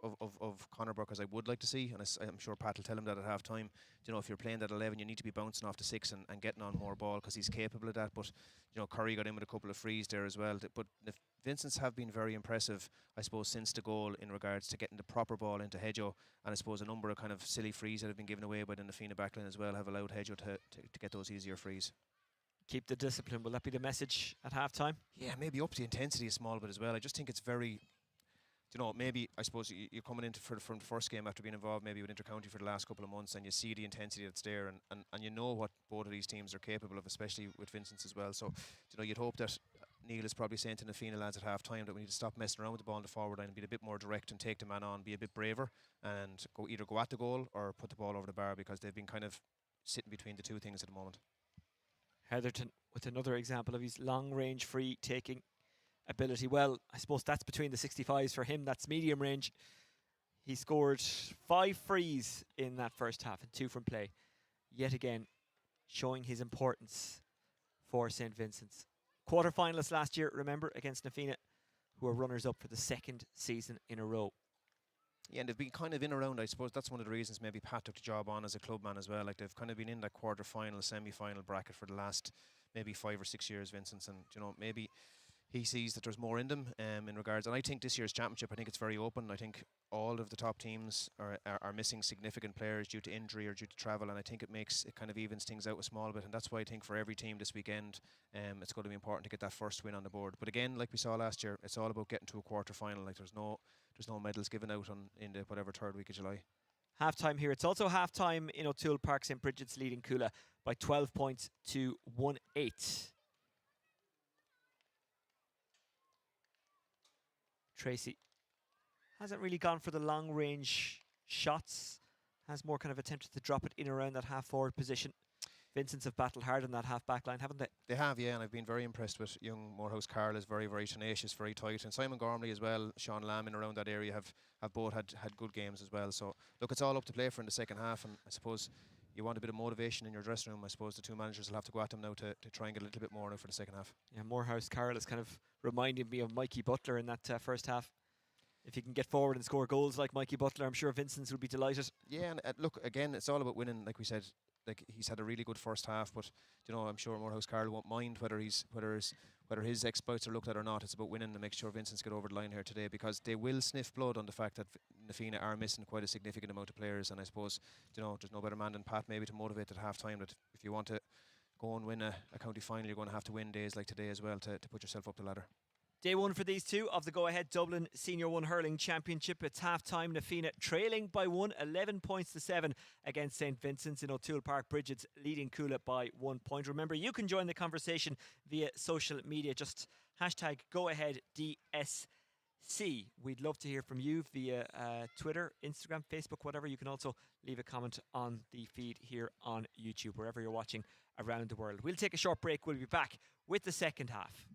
Speaker 2: Conor Burke as I would like to see, and I'm sure Pat will tell him that at half-time. If you're playing that 11, you need to be bouncing off the 6 and getting on more ball because he's capable of that. But, Curry got in with a couple of frees there as well. But the Vincents have been very impressive, I suppose, since the goal in regards to getting the proper ball into Hedgehoe, and I suppose a number of kind of silly frees that have been given away by the Fianna backline as well have allowed Hedgehoe to get those easier frees.
Speaker 1: Keep the discipline. Will that be the message at half-time?
Speaker 2: Yeah, maybe up the intensity a small bit as well. I just think it's very, maybe I suppose you're coming into from the first game after being involved maybe with Intercounty for the last couple of months, and you see the intensity that's there, and you know what both of these teams are capable of, especially with Vincent's as well. So, you'd hope that Neil is probably saying to the Fianna lads at half-time that we need to stop messing around with the ball in the forward line and be a bit more direct and take the man on, be a bit braver, and either go at the goal or put the ball over the bar, because they've been kind of sitting between the two things at the moment.
Speaker 1: Heatherton with another example of his long-range free taking ability. Well, I suppose that's between the 65s for him. That's medium range. He scored 5 frees in that first half and 2 from play. Yet again, showing his importance for St. Vincent's. Quarter-finalists last year, remember, against Fianna, who are runners-up for the 2nd season in a row.
Speaker 2: Yeah, and they've been kind of in around, I suppose that's one of the reasons maybe Pat took the job on as a clubman as well. Like, they've kind of been in that quarter-final, semi-final bracket for the last maybe 5 or 6 years, Vincent's, and maybe he sees that there's more in them in regards. And I think this year's championship, I think it's very open. I think all of the top teams are missing significant players due to injury or due to travel, and I think it kind of evens things out a small bit. And that's why I think for every team this weekend, it's going to be important to get that first win on the board. But again, like we saw last year, it's all about getting to a quarter final. Like, there's no medals given out in the whatever 3rd week of July.
Speaker 1: Half-time here. It's also half-time in O'Toole Park. St. Bridget's leading Coola by 12 points to 1-8. Tracy hasn't really gone for the long-range shots. Has more kind of attempted to drop it in around that half-forward position. Vincents have battled hard on that half-back line, haven't they?
Speaker 2: They have, yeah, and I've been very impressed with young Morehouse Carl. Is very, very tenacious, very tight. And Simon Gormley as well, Sean Lamb in around that area have both had good games as well. So, look, it's all up to play for in the second half, and I suppose you want a bit of motivation in your dressing room. I suppose the two managers will have to go at them now to try and get a little bit more now for the second half.
Speaker 1: Yeah, Morehouse Carl is kind of reminding me of Mikey Butler in that first half. If he can get forward and score goals like Mikey Butler, I'm sure Vincent's would be delighted.
Speaker 2: Yeah, and look, again, it's all about winning, like we said. Like, he's had a really good first half, but I'm sure Morehouse Carl won't mind whether his exploits are looked at or not. It's about winning to make sure Vincent's get over the line here today, because they will sniff blood on the fact that Fianna are missing quite a significant amount of players. And I suppose there's no better man than Pat maybe to motivate at half time that if you want to go and win a county final, you're going to have to win days like today as well to put yourself up the ladder.
Speaker 1: Day 1 for these two of the Go-Ahead Dublin Senior 1 Hurling Championship. It's half-time. Fianna trailing by 1, 11 points to 7 against St. Vincent's in O'Toole Park. Bridget's leading Coola by 1 point. Remember, you can join the conversation via social media. Just hashtag #GoAheadDSC. We'd love to hear from you via Twitter, Instagram, Facebook, whatever. You can also leave a comment on the feed here on YouTube, wherever you're watching around the world. We'll take a short break. We'll be back with the second half.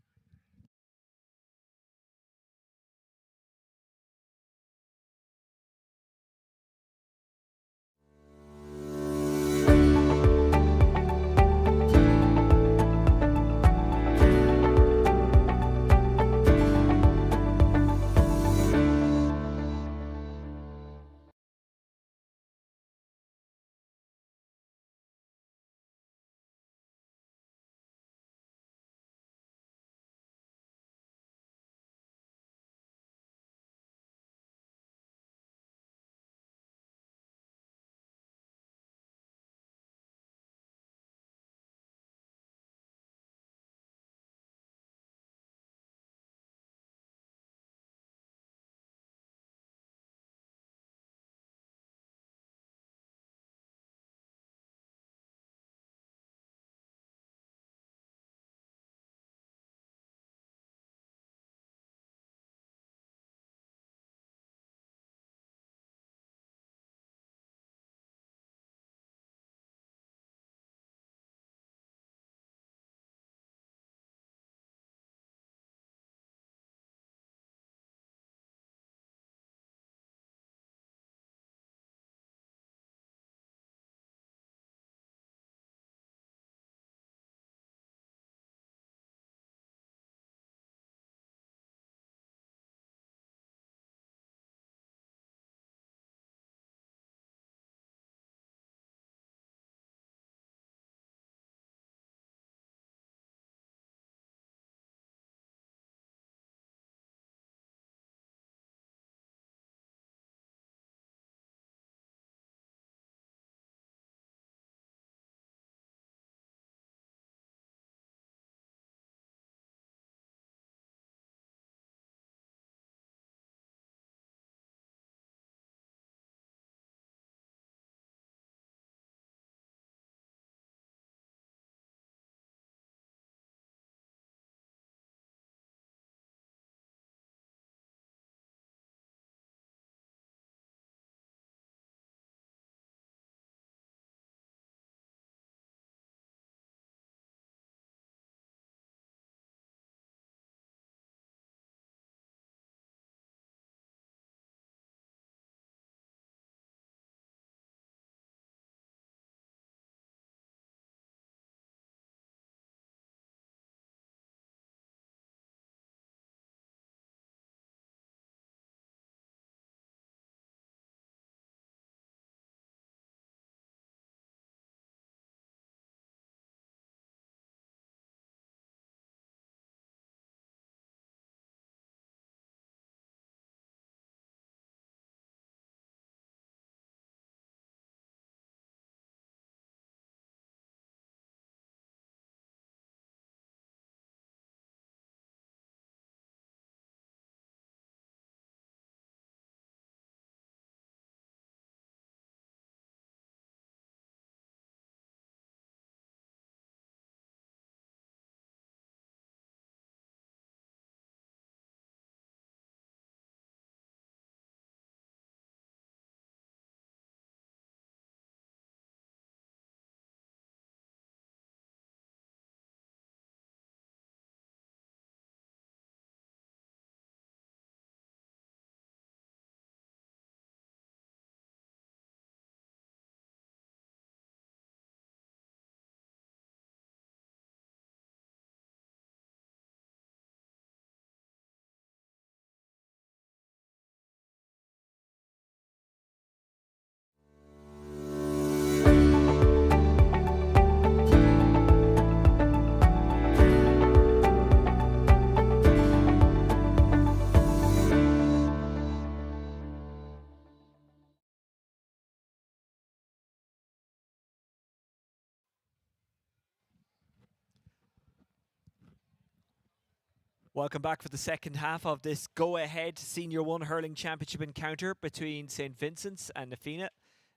Speaker 1: Welcome back for the second half of this go-ahead Senior 1 Hurling Championship encounter between St. Vincent's and Fianna.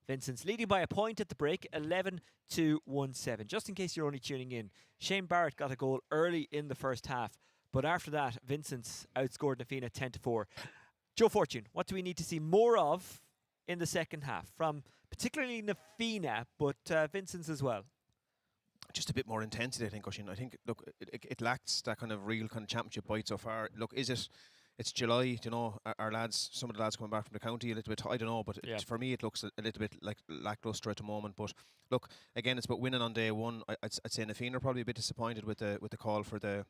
Speaker 1: Vincent's leading by a point at the break, 11-17. Just in case you're only tuning in, Shane Barrett got a goal early in the first half, but after that, Vincent's outscored Fianna 10-4. Joe Fortune, what do we need to see more of in the second half from particularly Fianna, but Vincent's as well?
Speaker 2: Just a bit more intensity, I think, Oisín. I think, look, it lacks that kind of real kind of championship bite so far. Look, it's July, you know, our lads, some of the lads coming back from the county a little bit, I don't know, but for me it looks a little bit like lacklustre at the moment. But look, again, it's about winning on day one. I'd say Fianna are probably a bit disappointed with the call for the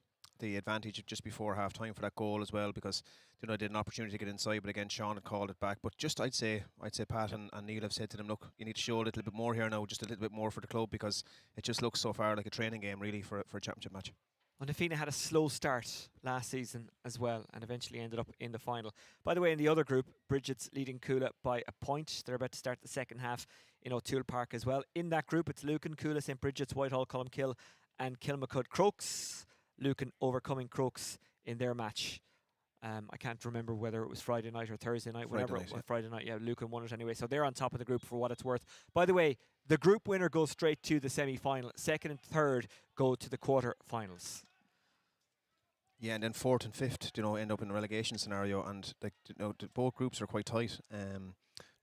Speaker 2: advantage just before half time for that goal as well, because you know they had an opportunity to get inside, but again Sean had called it back. But just I'd say Pat and Neil have said to them, look, you need to show a little bit more here now, just a little bit more for the club, because it just looks so far like a training game really for a championship match.
Speaker 1: Well, Fianna had a slow start last season as well and eventually ended up in the final. By the way, in the other group, Bridget's leading Coola by a point. They're about to start the second half in O'Toole Park as well. In that group, it's Lucan, Coola, St. Bridget's, Whitehall, Colmkill and Kilmacud Crokes. Lucan overcoming Crokes in their match. I can't remember whether it was Friday night or Thursday night. Friday night, yeah, Lucan won it anyway. So they're on top of the group for what it's worth. By the way, the group winner goes straight to the semi-final. Second and third go to the quarter-finals.
Speaker 2: Yeah, and then fourth and fifth, you know, end up in a relegation scenario, and like, you know, both groups are quite tight.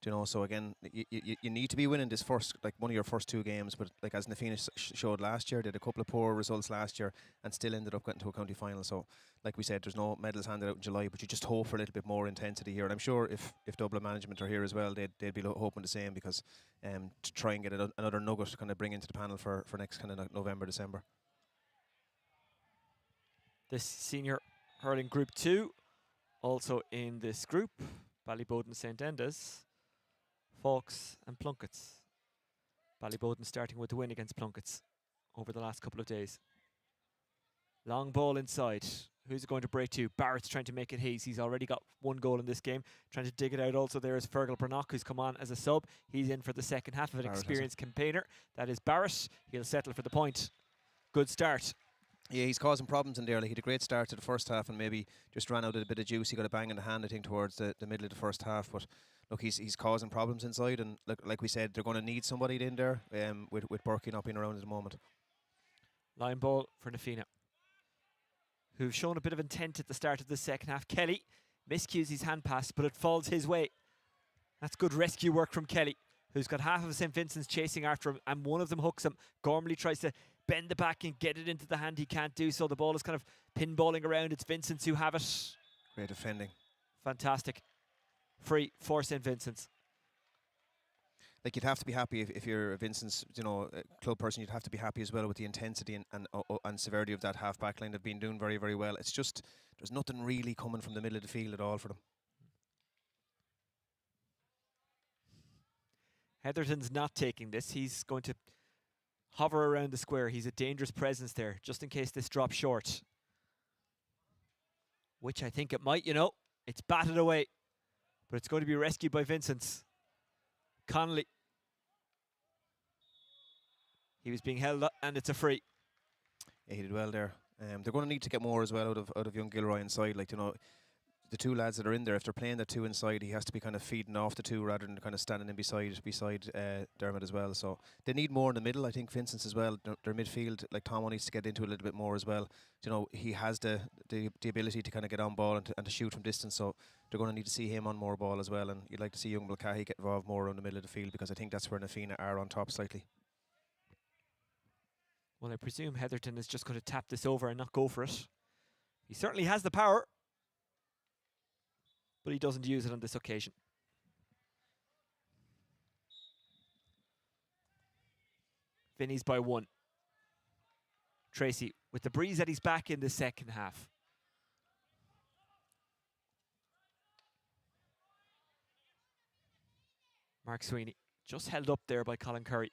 Speaker 2: You know, so again, you need to be winning this first, like one of your first two games. But like as Fianna showed last year, they had a couple of poor results last year and still ended up getting to a county final. So, like we said, there's no medals handed out in July, but you just hope for a little bit more intensity here. And I'm sure if Dublin management are here as well, they'd be hoping the same, because to try and get another nugget to kind of bring into the panel for next kind of November, December.
Speaker 1: This senior hurling group 2, also in this group, Ballyboden, St. Enda's, Fawkes and Plunkets. Ballyboden starting with the win against Plunkets over the last couple of days. Long ball inside. Who's it going to break to? Barrett's trying to make it his. He's already got one goal in this game. Trying to dig it out also there is Fergal Brannock, who's come on as a sub. He's in for the second half of an experienced campaigner. That is Barrett. He'll settle for the point. Good start.
Speaker 2: Yeah, he's causing problems in there. Like, he had a great start to the first half and maybe just ran out a bit of juice. He got a bang in the hand, I think, towards the middle of the first half. But look, he's causing problems inside, and like we said, they're going to need somebody in there with Burkey not being around at the moment.
Speaker 1: Line ball for Fianna, who've shown a bit of intent at the start of the second half. Kelly miscues his hand pass, but it falls his way. That's good rescue work from Kelly, who's got half of St. Vincent's chasing after him, and one of them hooks him. Gormley tries to bend the back and get it into the hand. He can't do so. The ball is kind of pinballing around. It's Vincent's who have it.
Speaker 2: Great defending.
Speaker 1: Fantastic. Free for St. Vincent's.
Speaker 2: Like, you'd have to be happy if you're a Vincent's, you know, club person. You'd have to be happy as well with the intensity and severity of that half back line. They've been doing very, very well. It's just there's nothing really coming from the middle of the field at all for them.
Speaker 1: Heatherton's not taking this. He's going to hover around the square. He's a dangerous presence there, just in case this drops short. Which I think it might, you know. It's batted away. But it's going to be rescued by Vincent's. Connolly. He was being held up, and it's a free.
Speaker 2: Yeah, he did well there. They're going to need to get more as well out of young Gilroy inside. Like, you know, the two lads that are in there, if they're playing the two inside, he has to be kind of feeding off the two rather than kind of standing in beside Dermot as well. So they need more in the middle. I think Vincent's as well, their midfield, like Tomo needs to get into a little bit more as well. You know, he has the ability to kind of get on ball and to shoot from distance, so they're going to need to see him on more ball as well. And you'd like to see young Mulcahy get involved more around the middle of the field, because I think that's where Fianna are on top slightly.
Speaker 1: Well, I presume Heatherton is just going to tap this over and not go for it. He certainly has the power, but he doesn't use it on this occasion. Vinny's by 1. Tracy with the breeze that he's back in the second half. Mark Sweeney just held up there by Colin Curry.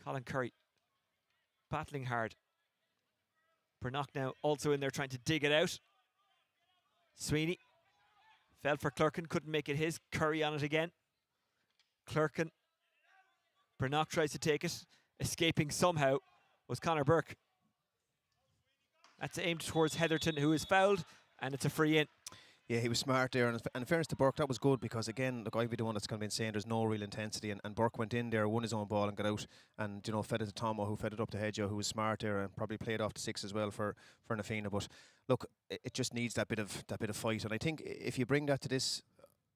Speaker 1: Colin Curry battling hard. Brannock now also in there trying to dig it out. Sweeney fell for Clerkin, couldn't make it his. Curry on it again. Clerkin. Brannock tries to take it. Escaping somehow was Conor Burke. That's aimed towards Heatherton, who is fouled, and it's a free in.
Speaker 2: Yeah, he was smart there, and in fairness to Burke, that was good because again, look, I'd be the one that's going to be saying there's no real intensity, and Burke went in there, won his own ball, and got out, and fed it to Tomo, who fed it up to Hedjo, who was smart there, and probably played off the 6 as well for Na Fianna. But look, it just needs that bit of fight, and I think if you bring that to this,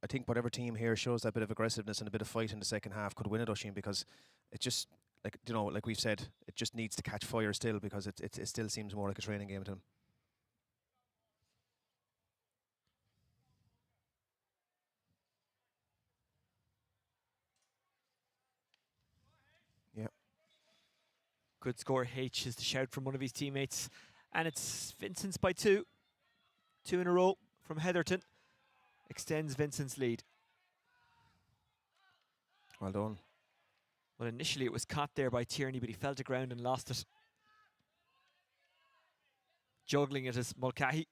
Speaker 2: I think whatever team here shows that bit of aggressiveness and a bit of fight in the second half could win it, Oisín, because it just like we've said, it just needs to catch fire still because it still seems more like a training game to them. Yeah.
Speaker 1: Good score, H, is the shout from one of his teammates. And it's Vincent's by 2. 2 in a row from Heatherton. Extends Vincent's lead.
Speaker 2: Well done.
Speaker 1: Well, initially it was caught there by Tierney, but he fell to ground and lost it. Juggling it is Mulcahy.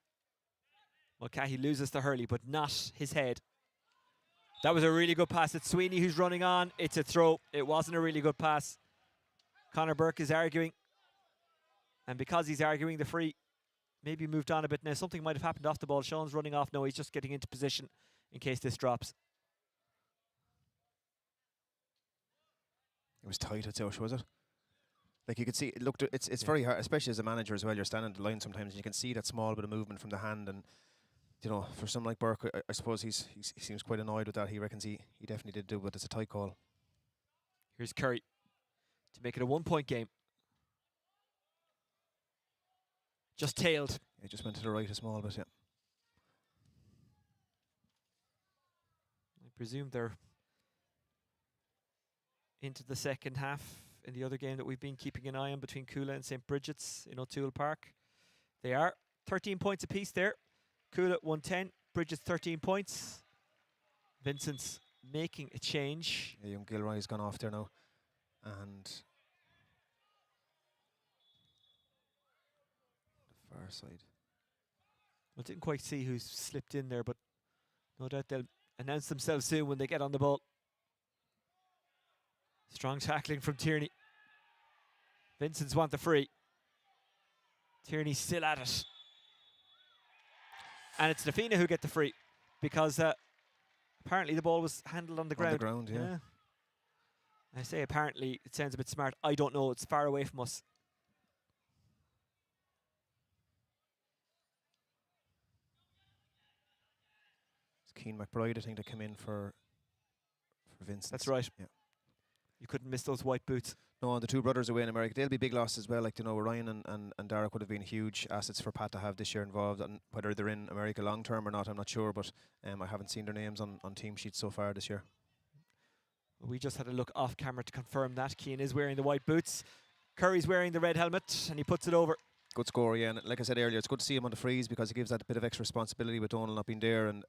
Speaker 1: Mulcahy loses the hurley, but not his head. That was a really good pass. It's Sweeney who's running on. It's a throw. It wasn't a really good pass. Conor Burke is arguing. And because he's arguing, the free maybe moved on a bit now. Something might have happened off the ball. Sean's running off. No, he's just getting into position in case this drops.
Speaker 2: It was tight at South, was it? Like you could see, it looked. It's very hard, especially as a manager as well. You're standing the line sometimes, and you can see that small bit of movement from the hand. And for someone like Burke, I suppose he seems quite annoyed with that. He reckons he definitely did do, but it's a tight call.
Speaker 1: Here's Curry to make it a 1-point game. Just tailed.
Speaker 2: It just went to the right a small bit, yeah.
Speaker 1: I presume they're into the second half in the other game that we've been keeping an eye on between Coola and St. Bridget's in O'Toole Park. They are 13 points apiece there. Coola 110, Bridget's 13 points. Vincent's making a change.
Speaker 2: Yeah, young Gilroy's gone off there now. And the far side.
Speaker 1: I didn't quite see who slipped in there, but no doubt they'll announce themselves soon when they get on the ball. Strong tackling from Tierney. Vincent's want the free. Tierney's still at it. And it's Na Fianna who get the free because apparently the ball was handled on the ground.
Speaker 2: On the ground, yeah.
Speaker 1: I say apparently, it sounds a bit smart. I don't know, it's far away from us.
Speaker 2: It's Keane McBride, I think, that came in for Vincent.
Speaker 1: That's right.
Speaker 2: Yeah.
Speaker 1: You couldn't miss those white boots.
Speaker 2: No, and the 2 brothers away in America, they'll be big losses as well. Like, Ryan and Derek would have been huge assets for Pat to have this year involved. And whether they're in America long term or not, I'm not sure. But I haven't seen their names on team sheets so far this year.
Speaker 1: We just had a look off camera to confirm that. Keane is wearing the white boots. Curry's wearing the red helmet, and he puts it over.
Speaker 2: Good score, yeah. And like I said earlier, it's good to see him on the freeze because he gives that bit of extra responsibility with Donald not being there, and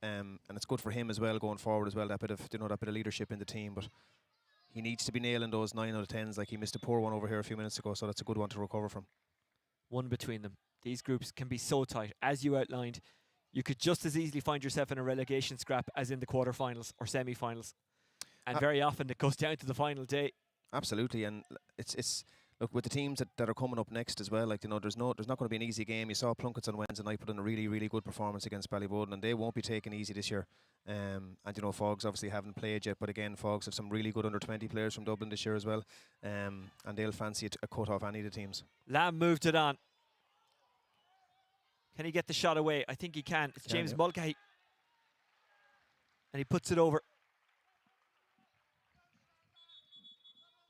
Speaker 2: it's good for him as well going forward as well. That bit of that bit of leadership in the team, but he needs to be nailing those 9 out of 10s. Like he missed a poor one over here a few minutes ago, so that's a good one to recover from.
Speaker 1: One between them. These groups can be so tight, as you outlined. You could just as easily find yourself in a relegation scrap as in the quarterfinals or semi-finals, and very often it goes down to the final day.
Speaker 2: Absolutely, and it's. Look, with the teams that are coming up next as well, like there's not going to be an easy game. You saw Plunkett's on Wednesday night put in a really, really good performance against Ballyboden, and they won't be taken easy this year. And Fogs obviously haven't played yet, but again, Fogs have some really good under-20 players from Dublin this year as well, and they'll fancy a cut off any of the teams.
Speaker 1: Lamb moved it on. Can he get the shot away? I think he can. It's James Mulcahy, and he puts it over.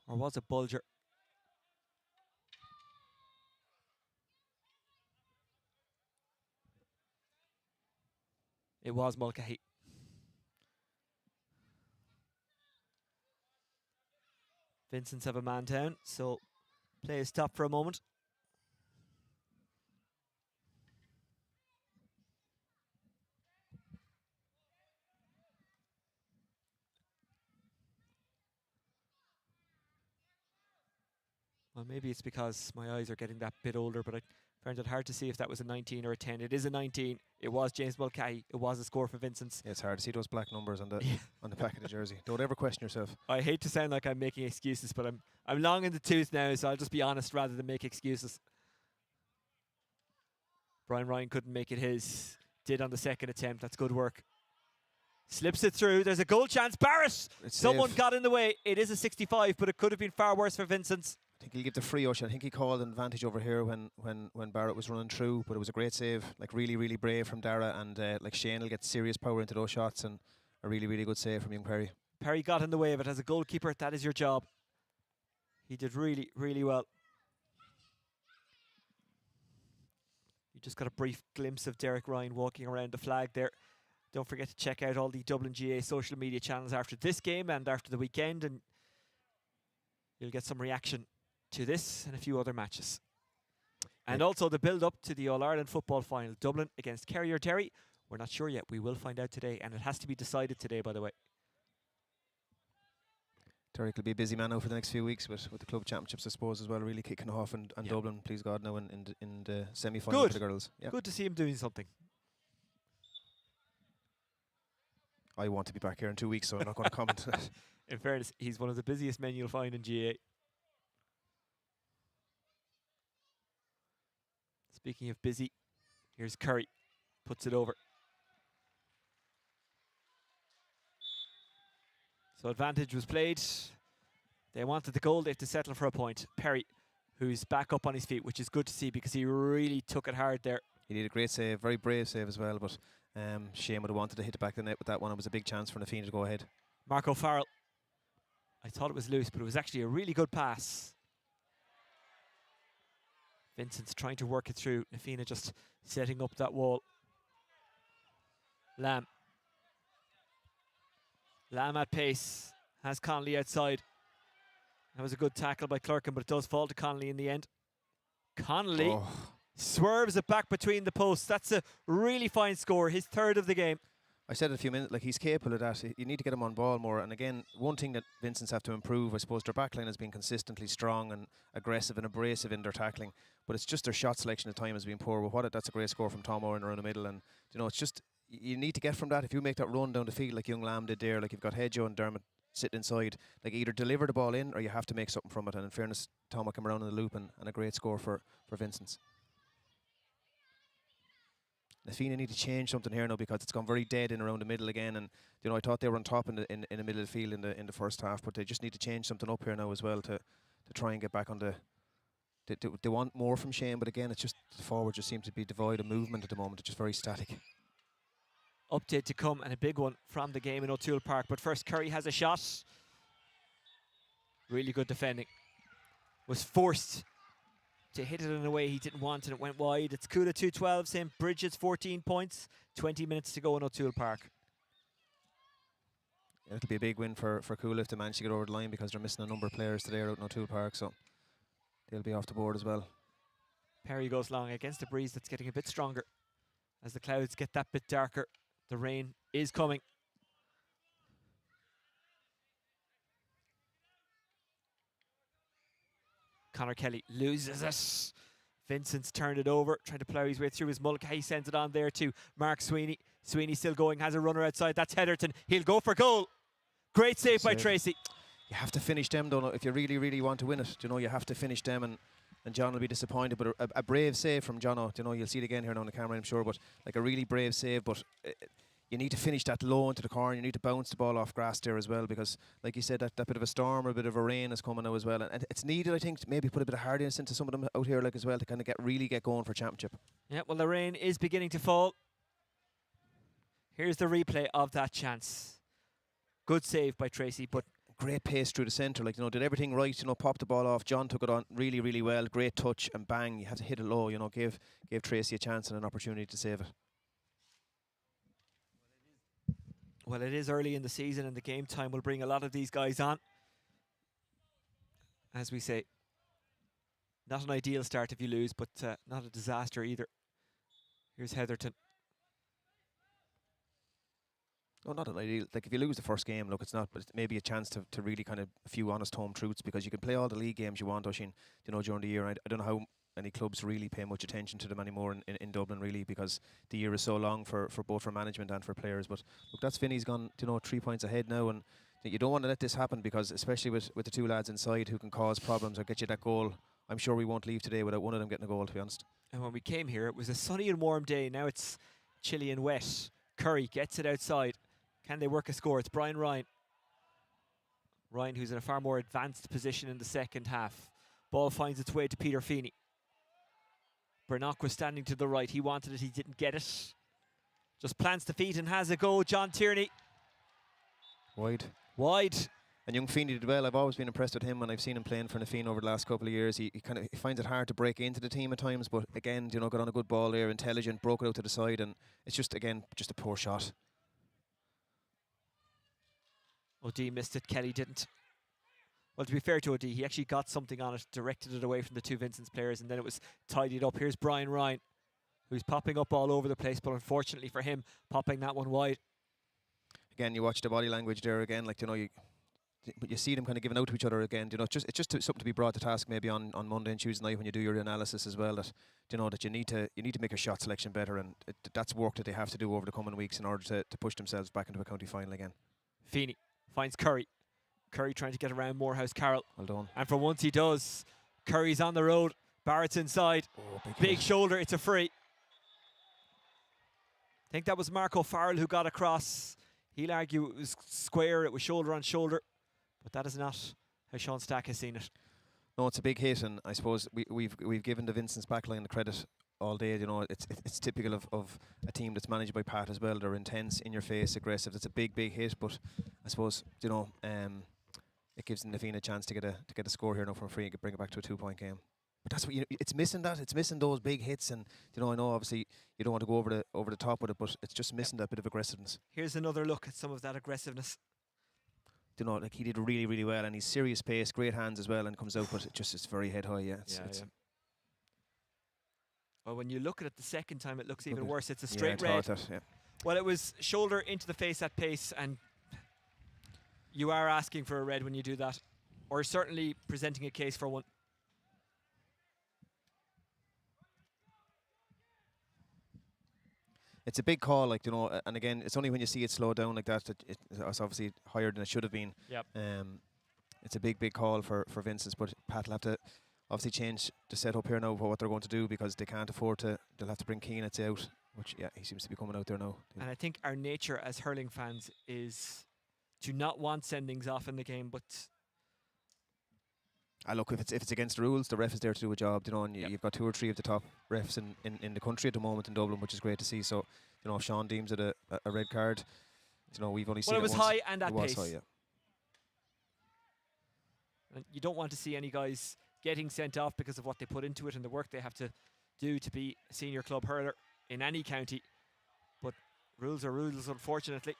Speaker 1: Or was it Bulger? It was Mulcahy. Vincents have a man down, so play is stopped for a moment. Well, maybe it's because my eyes are getting that bit older, but I found it hard to see if that was a 19 or a 10. It is a 19. It was James Mulcahy. It was a score for Vincent's.
Speaker 2: Yeah, it's hard to see those black numbers on the on the back of the jersey. Don't ever question yourself.
Speaker 1: I hate to sound like I'm making excuses, but I'm long in the tooth now, so I'll just be honest rather than make excuses. Brian Ryan couldn't make it his. Did on the second attempt. That's good work. Slips it through. There's a goal chance. Barrett! Someone got in the way. It is a 65, but it could have been far worse for Vincent.
Speaker 2: I think he'll give the free Oisín. I think he called an advantage over here when Barrett was running through, but it was a great save. Like really, really brave from Dara, and like Shane will get serious power into those shots, and a really, really good save from young Perry.
Speaker 1: Perry got in the way of it. As a goalkeeper, that is your job. He did really, really well. You just got a brief glimpse of Derek Ryan walking around the flag there. Don't forget to check out all the Dublin GA social media channels after this game and after the weekend, and you'll get some reaction to this and a few other matches. And also the build-up to the All-Ireland football final, Dublin against Kerry or Derry. We're not sure yet. We will find out today, and it has to be decided today, by the way.
Speaker 2: Derek will be a busy man now for the next few weeks with the club championships, I suppose, as well, really kicking off, and Dublin, please God, now in the semi-final for the girls. Yeah.
Speaker 1: Good to see him doing something.
Speaker 2: I want to be back here in 2 weeks, so I'm not going to comment.
Speaker 1: In fairness, he's one of the busiest men you'll find in GA. Speaking of busy, here's Curry. Puts it over. So advantage was played. They wanted the goal. They have to settle for a point. Perry, who's back up on his feet, which is good to see because he really took it hard there.
Speaker 2: He did a great save, very brave save as well, but Shane would have wanted to hit the back of the net with that one. It was a big chance for Fianna to go ahead.
Speaker 1: Marco Farrell. I thought it was loose, but it was actually a really good pass. Vincent's trying to work it through. Fianna just setting up that wall. Lamb. Lamb at pace. Has Connolly outside. That was a good tackle by Clerkin, but it does fall to Connolly in the end. Connolly swerves it back between the posts. That's a really fine score. His third of the game.
Speaker 2: I said it a few minutes, like he's capable of that. You need to get him on ball more. And again, one thing that Vincents have to improve, I suppose, their backline has been consistently strong and aggressive and abrasive in their tackling. But it's just their shot selection at time has been poor. Well, that's a great score from Tom Owen around the middle. And you know, it's just you need to get from that. If you make that run down the field like young Lamb did there, like you've got Hedjo and Dermot sitting inside, like either deliver the ball in or you have to make something from it. And in fairness, Tom came around in the loop and a great score for Vincents. Fianna need to change something here now because it's gone very dead in around the middle again, and you know I thought they were on top in the middle of the field in the first half, but they just need to change something up here now as well to try and get back on the. They want more from Shane, but again it's just the forward just seems to be devoid of movement at the moment. It's just very static.
Speaker 1: Update to come and a big one from the game in O'Toole Park, but first Curry has a shot. Really good defending. Was forced to hit it in a way he didn't want, and it went wide. It's Coola 2-12, St. Bridget's 14 points, 20 minutes to go in O'Toole Park.
Speaker 2: Yeah, it'll be a big win for Coola if they manage to get over the line because they're missing a number of players today out in O'Toole Park, so they'll be off the board as well.
Speaker 1: Perry goes long against a breeze that's getting a bit stronger. As the clouds get that bit darker, the rain is coming. Conor Kelly loses it. Vincent's turned it over, trying to plough his way through his mulligan. He sends it on there to Mark Sweeney. Sweeney still going, has a runner outside. That's Heatherton. He'll go for goal. Great save by Tracy.
Speaker 2: You have to finish them, though, if you really, really want to win it. You know, you have to finish them, and John will be disappointed. But a brave save from John. You know, you'll see it again here now on the camera, I'm sure. But like a really brave save, but you need to finish that low into the corner. You need to bounce the ball off grass there as well, because, like you said, that bit of a storm or a bit of a rain is coming now as well. And it's needed, I think, to maybe put a bit of hardiness into some of them out here, like as well, to kind of really get going for championship. Yeah,
Speaker 1: well, the rain is beginning to fall. Here's the replay of that chance. Good save by Tracy, but
Speaker 2: great pace through the centre. Like, you know, did everything right. You know, popped the ball off. John took it on really, really well. Great touch and bang. You had to hit it low. You know, gave Tracy a chance and an opportunity to save it.
Speaker 1: Well, it is early in the season, and the game time will bring a lot of these guys on. As we say, not an ideal start if you lose, but not a disaster either. Here's Heatherton.
Speaker 2: No, not an ideal. Like, if you lose the first game, look, it's not, but it's maybe a chance to really kind of a few honest home truths, because you can play all the league games you want, Oisín, you know, during the year. I don't know how any clubs really pay much attention to them anymore in Dublin, really, because the year is so long for both for management and for players. But look, that's Finney's gone, you know, 3 points ahead now, and you don't want to let this happen, because especially with the two lads inside who can cause problems or get you that goal. I'm sure we won't leave today without one of them getting a goal, to be honest.
Speaker 1: And when we came here, it was a sunny and warm day. Now it's chilly and wet. Curry gets it outside. Can they work a score? It's Brian Ryan. Ryan, who's in a far more advanced position in the second half. Ball finds its way to Peter Feeney. Bernock was standing to the right. He wanted it. He didn't get it. Just plants the feet and has a go. John Tierney.
Speaker 2: Wide.
Speaker 1: Wide.
Speaker 2: And young Feeney did well. I've always been impressed with him when I've seen him playing for Nafeen over the last couple of years. He finds it hard to break into the team at times, but again, got on a good ball there, intelligent, broke it out to the side, and it's just a poor shot.
Speaker 1: O'D missed it, Kelly didn't. Well, to be fair to O'D, he actually got something on it, directed it away from the two Vincents players, and then it was tidied up. Here's Brian Ryan, who's popping up all over the place, but unfortunately for him, popping that one wide.
Speaker 2: Again, you watch the body language there again, you see them kind of giving out to each other again. It's just something to be brought to task maybe on Monday and Tuesday night when you do your analysis as well. That that you need to make your shot selection better, and that's work that they have to do over the coming weeks in order to push themselves back into a county final again.
Speaker 1: Feeney finds Curry. Curry trying to get around Morehouse Carroll.
Speaker 2: Well done.
Speaker 1: And for once he does. Curry's on the road. Barrett's inside.
Speaker 2: Oh,
Speaker 1: big shoulder. It's a free. I think that was Marco Farrell who got across. He'll argue it was square. It was shoulder on shoulder. But that is not how Sean Stack has seen it.
Speaker 2: No, it's a big hit, and I suppose we've given the Vincents backline the credit all day. It's typical of a team that's managed by Pat as well. They're intense, in your face, aggressive. It's a big hit, but I suppose it gives Nafeen a chance to get a score here now from free and bring it back to a 2-point game. But that's what it's missing. It's missing those big hits, and I know obviously you don't want to go over the top with it, but it's just missing that bit of aggressiveness.
Speaker 1: Here's another look at some of that aggressiveness.
Speaker 2: He did really, really well, and he's serious pace, great hands as well, and comes out, but it's very head high. Yeah.
Speaker 1: Well, when you look at it the second time, it looks even worse. It's a straight red.
Speaker 2: Yeah.
Speaker 1: Well, it was shoulder into the face at pace, and you are asking for a red when you do that, or certainly presenting a case for one.
Speaker 2: It's a big call, and again, it's only when you see it slow down like that it's obviously higher than it should have been.
Speaker 1: Yep.
Speaker 2: It's a big call for Vincent's, but Pat will have to obviously change the setup here now for what they're going to do, because they can't afford to. They'll have to bring Keane out, which he seems to be coming out there now.
Speaker 1: And I think our nature as hurling fans is to not want sendings off in the game, but
Speaker 2: look, if it's against the rules, the ref is there to do a job, and you've got 2 or 3 of the top refs in the country at the moment in Dublin, which is great to see. So, if Sean deems it a red card, we've only seen it once.
Speaker 1: Well, it was high and at pace.
Speaker 2: High, yeah.
Speaker 1: And you don't want to see any guys getting sent off because of what they put into it and the work they have to do to be a senior club hurler in any county. But rules are rules, unfortunately.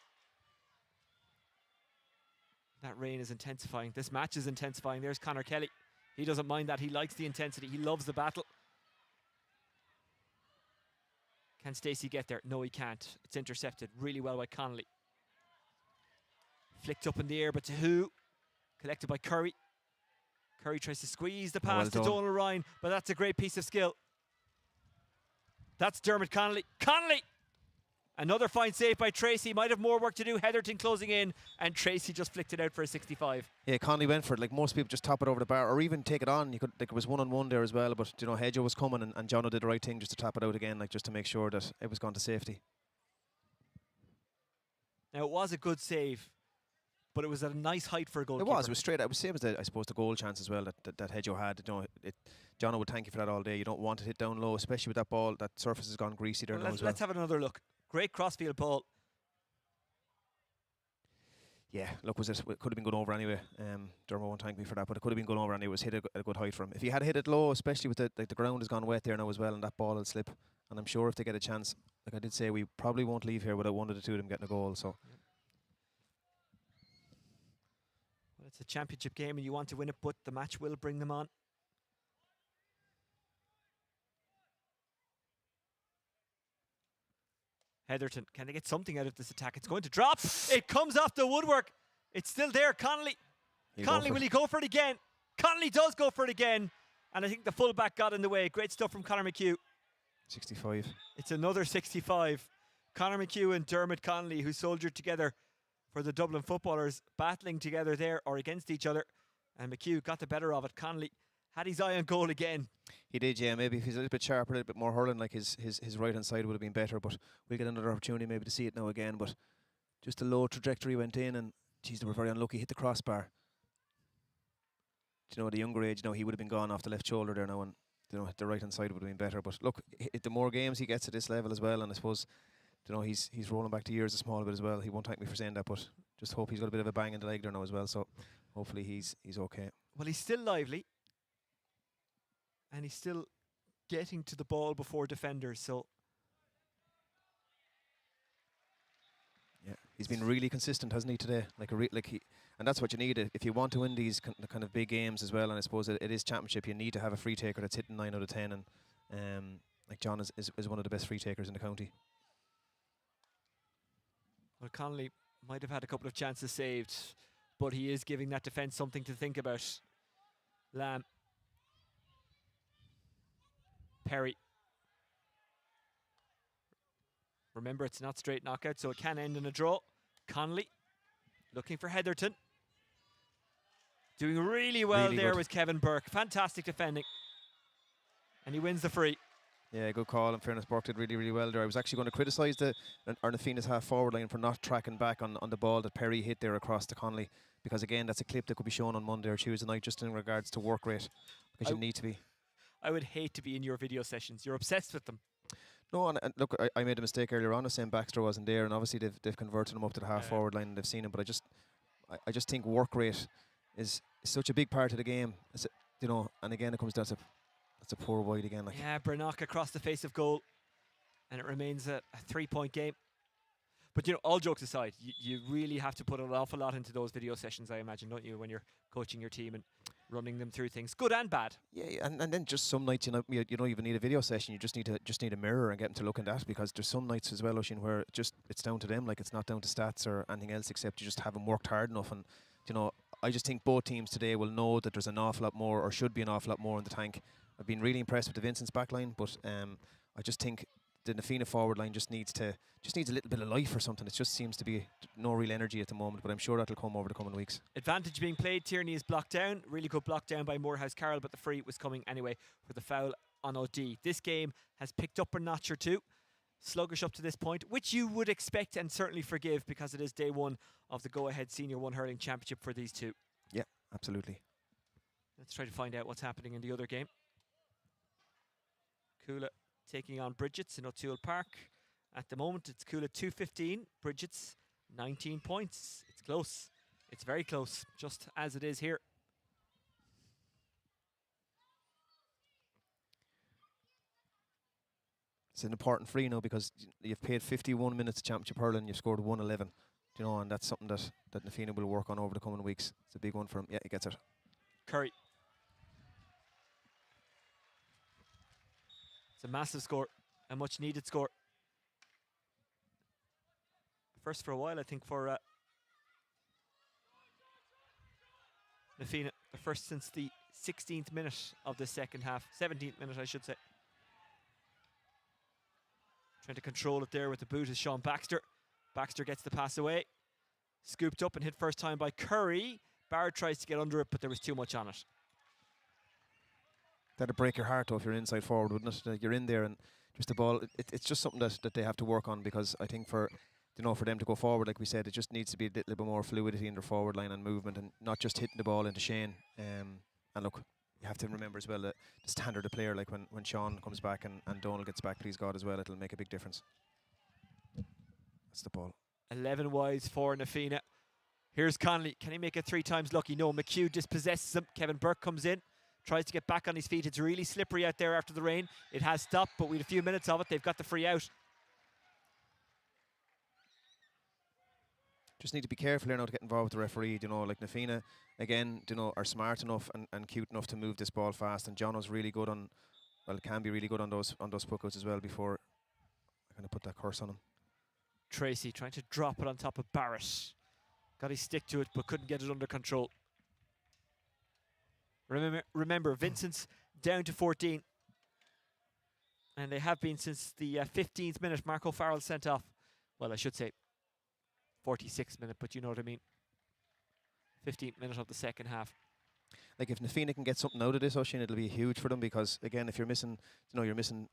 Speaker 1: That rain is intensifying. This match is intensifying. There's Conor Kelly. He doesn't mind that. He likes the intensity. He loves the battle. Can Stacey get there? No, he can't. It's intercepted really well by Connolly. Flicked up in the air, but to who? Collected by Curry. Curry tries to squeeze the pass to Donal Ryan, but that's a great piece of skill. That's Dermot Connolly. Connolly! Another fine save by Tracy. Might have more work to do. Heatherton closing in, and Tracy just flicked it out for a 65.
Speaker 2: Yeah, Connolly went for it. Like most people, just top it over the bar, or even take it on. You could, it was 1-on-1 there as well. But Hedjo was coming, and Jono did the right thing just to tap it out again, just to make sure that it was gone to safety. Now
Speaker 1: it was a good save, but it was at a nice height for a goalkeeper.
Speaker 2: It was straight. It was same as I suppose the goal chance as well that Hedjo had. Jono would thank you for that all day. You don't want to hit down low, especially with that ball. That surface has gone greasy there now as well.
Speaker 1: Let's have another look. Great crossfield ball.
Speaker 2: Yeah, look, it could have been going over anyway. Dermot won't thank me for that, but it could have been going over, and it was hit at a good height for him. If he had hit it low, especially with the ground has gone wet there now as well, and that ball will slip. And I'm sure if they get a chance, like I did say, we probably won't leave here without one of the two of them getting a goal. So.
Speaker 1: Yep. Well, it's a championship game, and you want to win it, but the match will bring them on. Heatherton, can they get something out of this attack? It's going to drop. It comes off the woodwork. It's still there. Connolly. Connolly, will he go for it again? Connolly does go for it again. And I think the fullback got in the way. Great stuff from Conor McHugh.
Speaker 2: 65.
Speaker 1: It's another 65. Conor McHugh and Dermot Connolly, who soldiered together for the Dublin footballers, battling together there or against each other. And McHugh got the better of it. Connolly had his eye on goal again.
Speaker 2: He did, yeah. Maybe if he's a little bit sharper, a little bit more hurling, like his right-hand side would have been better. But we'll get another opportunity maybe to see it now again. But just a low trajectory went in, and geez, they were very unlucky. Hit the crossbar. Do you know, at a younger age, he would have been gone off the left shoulder there now, and the right-hand side would have been better. But look, the more games he gets at this level as well, and I suppose, he's rolling back the years a small bit as well. He won't thank me for saying that, but just hope he's got a bit of a bang in the leg there now as well. So hopefully he's okay.
Speaker 1: Well, he's still lively, and he's still getting to the ball before defenders. So
Speaker 2: yeah, he's been really consistent, hasn't he, today? And that's what you need if you want to win these kind of big games as well. And I suppose it is championship. You need to have a free taker that's hitting 9 out of 10, and like John is one of the best free takers in the county.
Speaker 1: Well, Connolly might have had a couple of chances saved, but he is giving that defence something to think about. Lamb. Perry. Remember, it's not straight knockout, so it can end in a draw. Connolly looking for Heatherton. Doing really well
Speaker 2: really
Speaker 1: there
Speaker 2: good.
Speaker 1: was Kevin Burke. Fantastic defending. And he wins the free.
Speaker 2: Yeah, good call. In fairness, Burke did really, really well there. I was actually going to criticise the Fiona's half forward line for not tracking back on the ball that Perry hit there across to Connolly, because again, that's a clip that could be shown on Monday or Tuesday night, just in regards to work rate, because you need to be.
Speaker 1: I would hate to be in your video sessions. You're obsessed with them.
Speaker 2: No, and look, I made a mistake earlier on of saying Baxter wasn't there, and obviously they've converted him up to the half forward line and they've seen him. But I just think work rate is such a big part of the game. And again, it comes down to that's a poor wide again.
Speaker 1: Yeah, Brannock across the face of goal, and it remains a 3-point game. But all jokes aside, you really have to put an awful lot into those video sessions, I imagine, don't you, when you're coaching your team and running them through things, good and bad.
Speaker 2: Yeah, and then just some nights, you don't even need a video session. You just need a mirror and get them to look at that, because there's some nights as well, Oisín, where it's down to them. Like, it's not down to stats or anything else, except you just haven't worked hard enough. And I just think both teams today will know that there's an awful lot more, or should be an awful lot more, in the tank. I've been really impressed with the Vincents backline, but I just think the Fianna forward line just needs a little bit of life or something. It just seems to be no real energy at the moment, but I'm sure that'll come over the coming weeks.
Speaker 1: Advantage being played. Tierney is blocked down. Really good block down by Morehouse Carroll, but the free was coming anyway for the foul on OD. This game has picked up a notch or two. Sluggish up to this point, which you would expect and certainly forgive, because it is day one of the Go-Ahead Senior 1 Hurling Championship for these two.
Speaker 2: Yeah, absolutely.
Speaker 1: Let's try to find out what's happening in the other game. Coola taking on Bridget's in O'Toole Park. At the moment, it's Coola 2-15, Bridget's 19 points. It's close. It's very close, just as it is here.
Speaker 2: It's an important free now, because you've played 51 minutes of championship hurling, you've scored 111. And that's something that Fianna will work on over the coming weeks. It's a big one for him. Yeah, he gets it.
Speaker 1: Curry. It's a massive score, a much needed score. First for a while, I think, for Fianna. The first since the 16th minute of the second half. 17th minute, I should say. Trying to control it there with the boot is Sean Baxter. Baxter gets the pass away. Scooped up and hit first time by Curry. Barrett tries to get under it, but there was too much on it.
Speaker 2: That'd break your heart though if you're inside forward, wouldn't it? You're in there and just the ball, it's just something that they have to work on, because I think for them to go forward, like we said, it just needs to be a little bit more fluidity in their forward line and movement, and not just hitting the ball into Shane. And look, you have to remember as well that the standard of player, like when Sean comes back and Donald gets back, please God, as well, it'll make a big difference. That's the ball.
Speaker 1: 11 wides for Fianna. Here's Connolly. Can he make it 3 times lucky? No, McHugh dispossesses him. Kevin Burke comes in, tries to get back on his feet. It's really slippery out there after the rain. It has stopped, but we had a few minutes of it. They've got the free out.
Speaker 2: Just need to be careful here now to get involved with the referee. Like Fianna, again, are smart enough and cute enough to move this ball fast. And John was really good can be really good on those puckouts as well, before I'm going to put that curse on him.
Speaker 1: Tracy trying to drop it on top of Barrett. Got his stick to it, but couldn't get it under control. Remember, Vincent's down to 14. And they have been since the 15th minute. Mark O'Farrell sent off. Well, I should say 46th minute, but you know what I mean. 15th minute of the second half.
Speaker 2: like if Nafina can get something out of this, Oisín, it'll be huge for them, because again, if you're missing, you're missing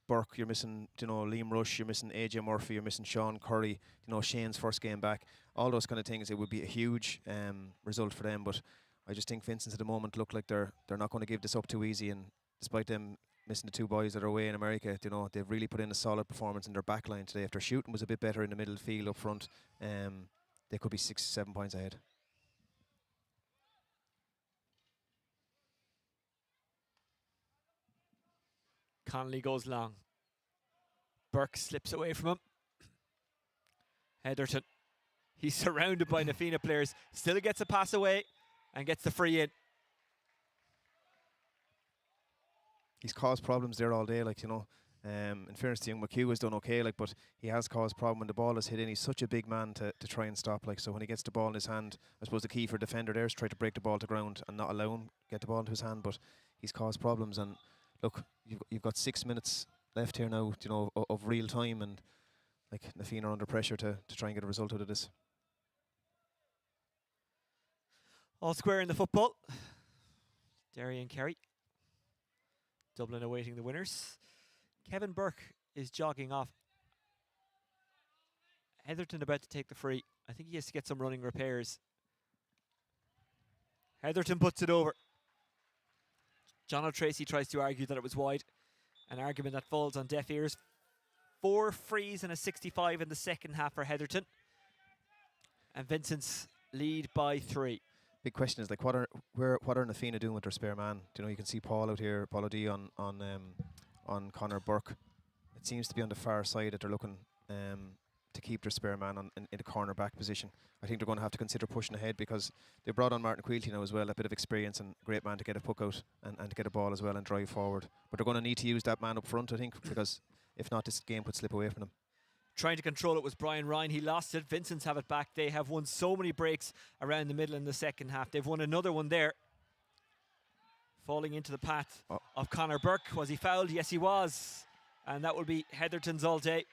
Speaker 2: Burke, you're missing, Liam Rush, you're missing AJ Murphy, you're missing Sean Curry, Shane's first game back, all those kind of things, it would be a huge result for them. But I just think Vincent's at the moment look like they're not going to give this up too easy, and despite them missing the 2 boys that are away in America, they've really put in a solid performance in their back line today. If their shooting was a bit better in the middle of the field up front, they could be 6-7 points ahead.
Speaker 1: Connolly goes long. Burke slips away from him. Heatherton, he's surrounded by Nafina players, still gets a pass away and gets the free in.
Speaker 2: He's caused problems there all day, in fairness to young McHugh has done okay, but he has caused problem when the ball is hit in. He's such a big man to try and stop, so when he gets the ball in his hand, I suppose the key for a defender there is try to break the ball to ground and not allow him get the ball into his hand, but he's caused problems. And look, you've got 6 minutes left here now, of real time, and Nafina are under pressure to try and get a result out of this.
Speaker 1: All square in the football. Derry and Kerry. Dublin awaiting the winners. Kevin Burke is jogging off. Heatherton about to take the free. I think he has to get some running repairs. Heatherton puts it over. John O'Tracy tries to argue that it was wide. An argument that falls on deaf ears. 4 frees and a 65 in the second half for Heatherton. And Vincent's lead by 3.
Speaker 2: Big question is what are Nafina doing with their spare man? You can see Paul out here, Paul O'D on Conor Burke. It seems to be on the far side that they're looking to keep their spare man in the corner back position. I think they're going to have to consider pushing ahead, because they brought on Martin Quilty now as well, a bit of experience and great man to get a puck out and to get a ball as well and drive forward. But they're going to need to use that man up front, I think, because if not, this game could slip away from them.
Speaker 1: Trying to control it was Brian Ryan. He lost it. Vincents have it back. They have won so many breaks around the middle in the second half. They've won another one there. Falling into the path of Conor Burke. Was he fouled? Yes, he was. And that will be Heatherton's all day.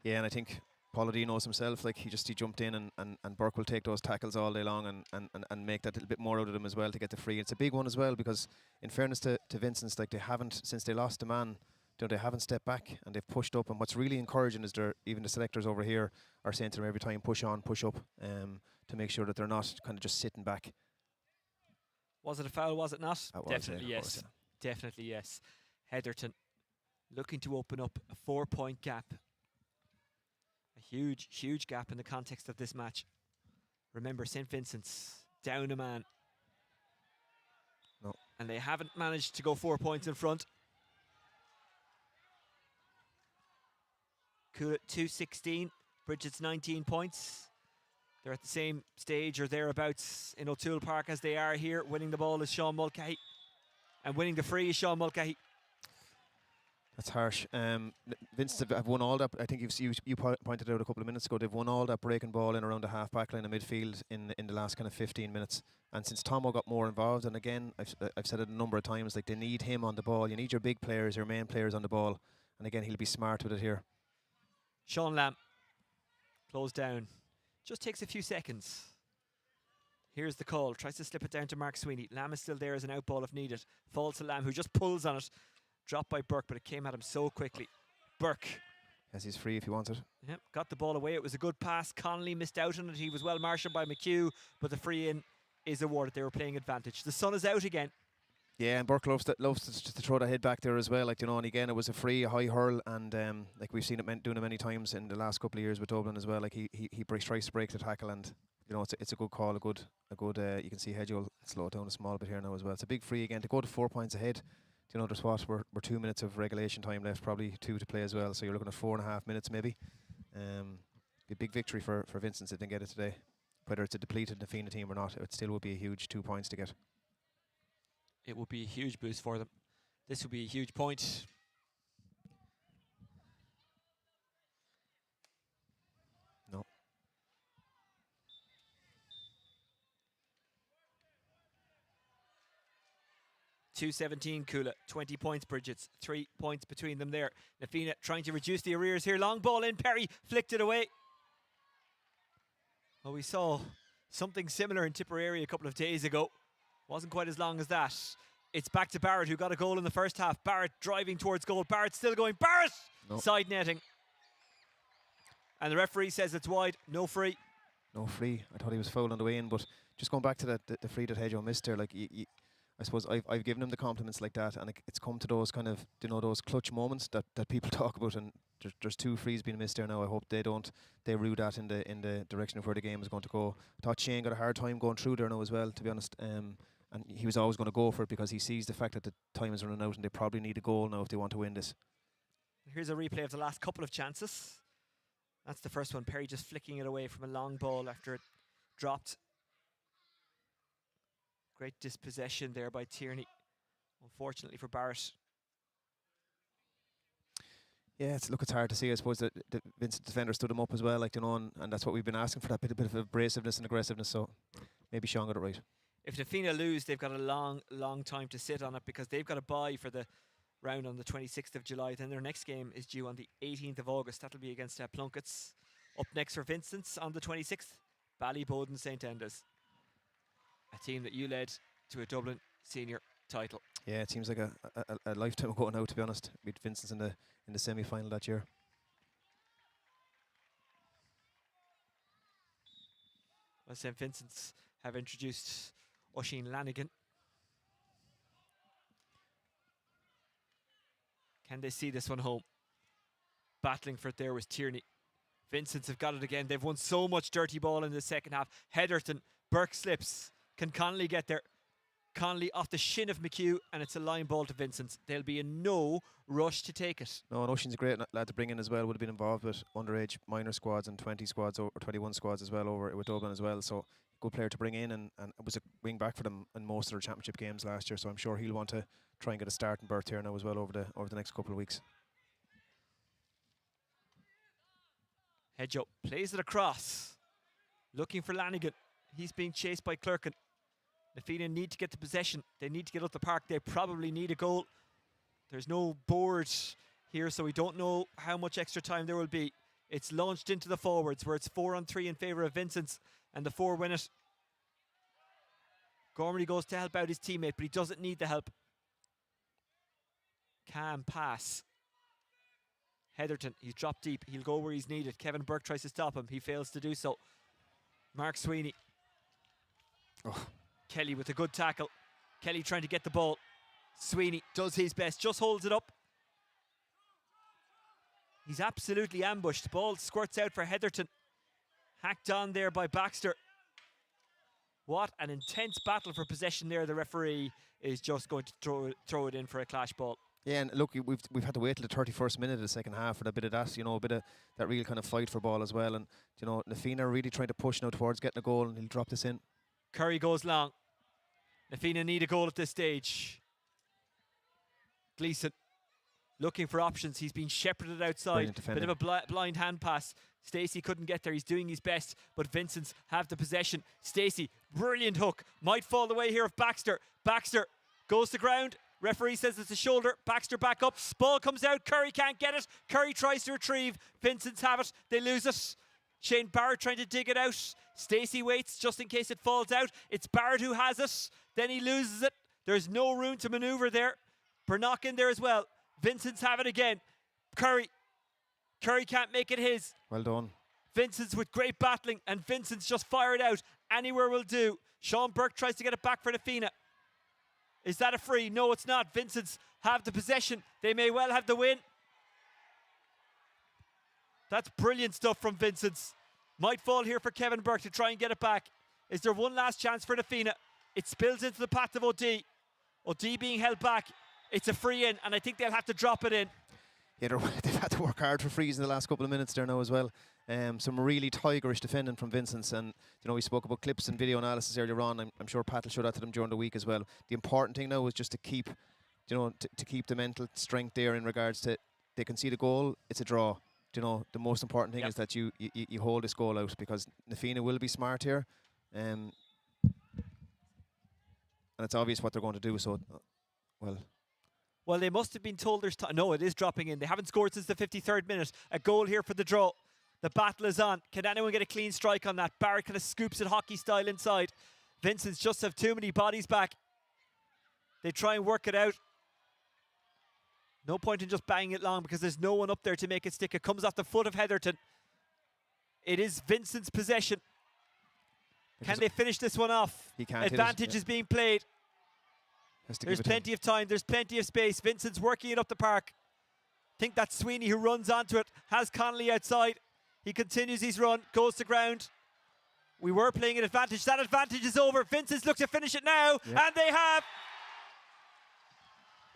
Speaker 2: Yeah, and I think Paul O'D knows himself. He jumped in, and Burke will take those tackles all day long and make that little bit more out of them as well to get the free. It's a big one as well, because in fairness to Vincent's, they haven't, since they lost the man, they haven't stepped back and they've pushed up. And what's really encouraging is even the selectors over here are saying to them every time, push on, push up, to make sure that they're not kind of just sitting back.
Speaker 1: Was it a foul? Was it not? Definitely yes.
Speaker 2: Course, yeah.
Speaker 1: Definitely yes. Heatherton looking to open up a 4-point gap. A huge, huge gap in the context of this match. Remember, St. Vincent's down a man.
Speaker 2: No.
Speaker 1: And they haven't managed to go 4 points in front. Cool at 2-16. Bridget's 19 points. They're at the same stage or thereabouts in O'Toole Park as they are here. Winning the ball is Sean Mulcahy. And winning the free is Sean Mulcahy.
Speaker 2: That's harsh. Vincent have won all that. I think you pointed out a couple of minutes ago. They've won all that breaking ball in around the half back line of midfield in the last kind of 15 minutes. And since Tomo got more involved, and again, I've said it a number of times, they need him on the ball. You need your big players, your main players on the ball. And again, he'll be smart with it here.
Speaker 1: Sean Lamb, closed down. Just takes a few seconds. Here's the call. Tries to slip it down to Mark Sweeney. Lamb is still there as an outball if needed. Falls to Lamb, who just pulls on it. Dropped by Burke, but it came at him so quickly. Burke.
Speaker 2: Yes, he's free if he wants it.
Speaker 1: Yep, got the ball away. It was a good pass. Connolly missed out on it. He was well marshalled by McHugh, but the free in is awarded. They were playing advantage. The sun is out again.
Speaker 2: Yeah, and Burke loves to throw that head back there as well. And again, it was a free, a high hurl, and we've seen it doing it many times in the last couple of years with Dublin as well. He tries to break the tackle, and it's a good call, a good. You can see Hedge will slow it down a small bit here now as well. It's a big free again to go to 4 points ahead. There's we're 2 minutes of regulation time left, probably 2 to play as well. So you're looking at 4.5 minutes maybe. A big victory for Vincents if they get it today. Whether it's a depleted Nafina team or not, it still would be a huge 2 points to get.
Speaker 1: It would be a huge boost for them. This would be a huge point.
Speaker 2: No.
Speaker 1: $2.17 Kula, 20 points Bridget's, 3 points between them there. Nafina trying to reduce the arrears here. Long ball in, Perry flicked it away. Well, we saw something similar in Tipperary a couple of days ago Wasn't quite as long as that. It's back to Barrett, who got a goal in the first half. Barrett driving towards goal. Barrett still going. Barrett!
Speaker 2: No.
Speaker 1: Side netting. And the referee says it's wide. No free.
Speaker 2: No free. I thought he was fouled on the way in, but just going back to the free that Hedgehow missed there, like I suppose I've given him the compliments like that, and it's come to those kind of, you know, those clutch moments that people talk about, and there's 2 frees being missed there now. I hope they rue that in the direction of where the game is going to go. I thought Shane got a hard time going through there now as well, to be honest. And he was always going to go for it because he sees the fact that the time is running out and they probably need a goal now if they want to win this.
Speaker 1: Here's a replay of the last couple of chances. That's the first one. Perry just flicking it away from a long ball after it dropped. Great dispossession there by Tierney. Unfortunately for Barrett.
Speaker 2: Yeah, it's hard to see. I suppose that the Vincent defender stood him up as well, like, you know, and that's what we've been asking for, that bit of abrasiveness and aggressiveness. So maybe Sean got it right.
Speaker 1: If the Fianna lose, they've got a long time to sit on it because they've got a bye for the round on the 26th of July. Then their next game is due on the 18th of August. That'll be against Plunkett's. Up next for Vincents on the 26th, Ballyboden St Enda's. A team that you led to a Dublin senior title.
Speaker 2: Yeah, it seems like a lifetime ago now, to be honest. Beat Vincents in the semi-final that year.
Speaker 1: Well, St Vincent's have introduced Oisín Langan. Can they see this one home? Battling for it there was Tierney. Vincents have got it again. They've won so much dirty ball in the second half. Heatherton, Burke slips. Can Connolly get there? Connolly off the shin of McHugh, and it's a line ball to Vincent. There'll be in no rush to take it.
Speaker 2: No, and Oisín's a great lad to bring in as well. Would have been involved with underage minor squads and 20 squads or 21 squads as well over with Dublin as well. So good player to bring in, and was a wing back for them in most of their championship games last year. So I'm sure he'll want to try and get a starting berth here now as well over the next couple of weeks.
Speaker 1: Hedgehow plays it across, looking for Lanigan. He's being chased by Clerkin. The Fianna need to get the possession. They need to get up the park. They probably need a goal. There's no board here, so we don't know how much extra time there will be. It's launched into the forwards, where it's 4-on-3 in favour of Vincent's, and the 4 win it. Gormley goes to help out his teammate, but he doesn't need the help. Cam pass. Heatherton, he's dropped deep. He'll go where he's needed. Kevin Burke tries to stop him. He fails to do so. Mark Sweeney.
Speaker 2: Oh.
Speaker 1: Kelly with a good tackle. Kelly trying to get the ball. Sweeney does his best, just holds it up. He's absolutely ambushed. Ball squirts out for Heatherton. Hacked on there by Baxter. What an intense battle for possession there. The referee is just going to throw it in for a clash ball.
Speaker 2: Yeah, and look, we've had to wait till the 31st minute of the second half for a bit of that, you know, a bit of that real kind of fight for ball as well. And, you know, the Fianna are really trying to push now towards getting a goal, and he'll drop this in.
Speaker 1: Curry goes long. The Fianna need a goal at this stage. Gleeson looking for options. He's been shepherded outside. Bit of a blind hand pass. Stacey couldn't get there. He's doing his best, but Vincent's have the possession. Stacey, brilliant hook. Might fall the way here of Baxter. Baxter goes to ground. Referee says it's a shoulder. Baxter back up. Ball comes out. Curry can't get it. Curry tries to retrieve. Vincent's have it. They lose it. Shane Barrett trying to dig it out. Stacey waits just in case it falls out. It's Barrett who has it. Then he loses it. There's no room to manoeuvre there. Burnock in there as well. Vincent's have it again. Curry can't make it his.
Speaker 2: Well done.
Speaker 1: Vincent's with great battling, and Vincent's just fired out. Anywhere will do. Sean Burke tries to get it back for the Fianna. Is that a free? No, it's not. Vincent's have the possession. They may well have the win. That's brilliant stuff from Vincent's. Might fall here for Kevin Burke to try and get it back. Is there one last chance for the Fianna? It spills into the path of O'D. O'D being held back. It's a free in, and I think they'll have to drop it in.
Speaker 2: Yeah, they've had to work hard for frees in the last couple of minutes there now as well. Some really tigerish defending from Vincent's, and you know, we spoke about clips and video analysis earlier on. I'm sure Pat will show that to them during the week as well. The important thing now is just to keep, you know, to keep the mental strength there in regards to they concede a goal, it's a draw. You know, the most important thing is that you hold this goal out, because the Fianna will be smart here, and it's obvious what they're going to do. So,
Speaker 1: Well, they must have been told there's time. No, it is dropping in. They haven't scored since the 53rd minute. A goal here for the draw. The battle is on. Can anyone get a clean strike on that? Barrett kind of scoops it hockey style inside. Vincent's just have too many bodies back. They try and work it out. No point in just banging it long because there's no one up there to make it stick. It comes off the foot of Heatherton. It is Vincent's possession. Can they finish this one off?
Speaker 2: He can't.
Speaker 1: Advantage is being played. There's plenty of time. There's plenty of space. Vincent's working it up the park. I think that's Sweeney who runs onto it. Has Connolly outside. He continues his run. Goes to ground. We were playing an advantage. That advantage is over. Vincent's look to finish it now. And they have.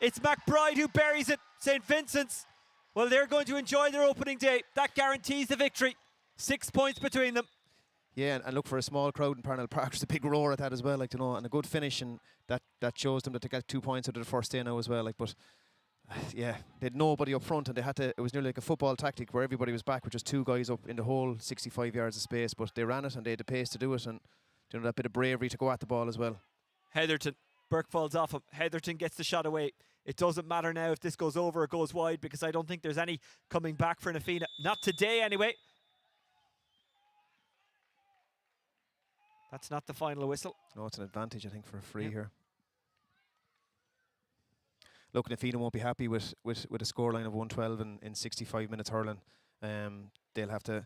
Speaker 1: It's McBride who buries it. St. Vincent's. Well, they're going to enjoy their opening day. That guarantees the victory. 6 points between them.
Speaker 2: Yeah, and look, for a small crowd in Parnell Park, there's a big roar at that as well, like, you know, and a good finish, and that shows them that they got 2 points out of the first day now as well, like, but yeah, they had nobody up front, and they had to, it was nearly like a football tactic where everybody was back with just 2 guys up in the whole 65 yards of space, but they ran it and they had the pace to do it, and, you know, that bit of bravery to go at the ball as well.
Speaker 1: Heatherton, Burke falls off him. Heatherton gets the shot away. It doesn't matter now if this goes over or goes wide, because I don't think there's any coming back for Fianna. Not today anyway. That's not the final whistle.
Speaker 2: No, it's an advantage, I think, for a free here. Look, Fianna won't be happy with a scoreline of 112 in 65 minutes hurling. They'll have to,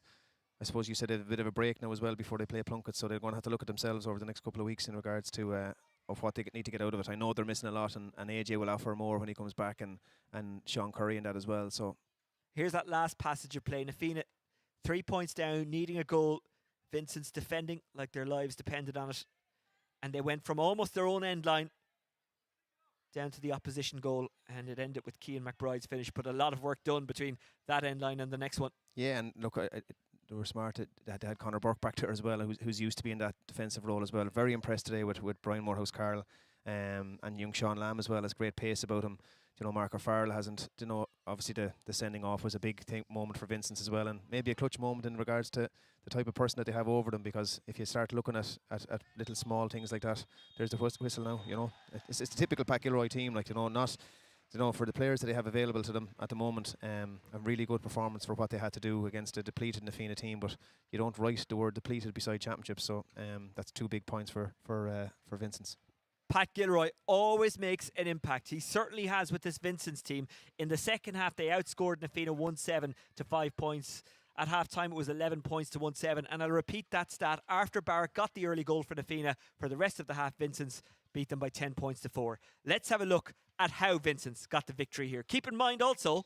Speaker 2: I suppose you said, a bit of a break now as well before they play Plunkett, so they're going to have to look at themselves over the next couple of weeks in regards to of what they need to get out of it. I know they're missing a lot, and AJ will offer more when he comes back, and Sean Curry and that as well. So
Speaker 1: here's that last passage of play. Fianna 3 points down, needing a goal. Vincent's defending like their lives depended on it. And they went from almost their own end line down to the opposition goal, and it ended with Cian McBride's finish. But a lot of work done between that end line and the next one.
Speaker 2: Yeah, and look, they were smart. They had Conor Burke back there as well, who's used to be in that defensive role as well. Very impressed today with Brian Morehouse-Carl and young Sean Lamb as well. Has great pace about him. You know, Mark O'Farrell hasn't, you know, obviously the sending off was a big moment for Vincents as well, and maybe a clutch moment in regards to the type of person that they have over them, because if you start looking at little small things like that, there's the whistle now, you know. It's a typical Pat Gilroy team, like, you know, not, you know, for the players that they have available to them at the moment, a really good performance for what they had to do against a depleted Fianna team, but you don't write the word depleted beside championships, so that's 2 big points for Vincents.
Speaker 1: Pat Gilroy always makes an impact. He certainly has with this Vincent's team. In the second half, they outscored Fianna 1-7 to 5 points. At half-time, it was 11 points to 1-7. And I'll repeat that stat. After Barrett got the early goal for Fianna, for the rest of the half, Vincent's beat them by 10 points to 4. Let's have a look at how Vincent's got the victory here. Keep in mind also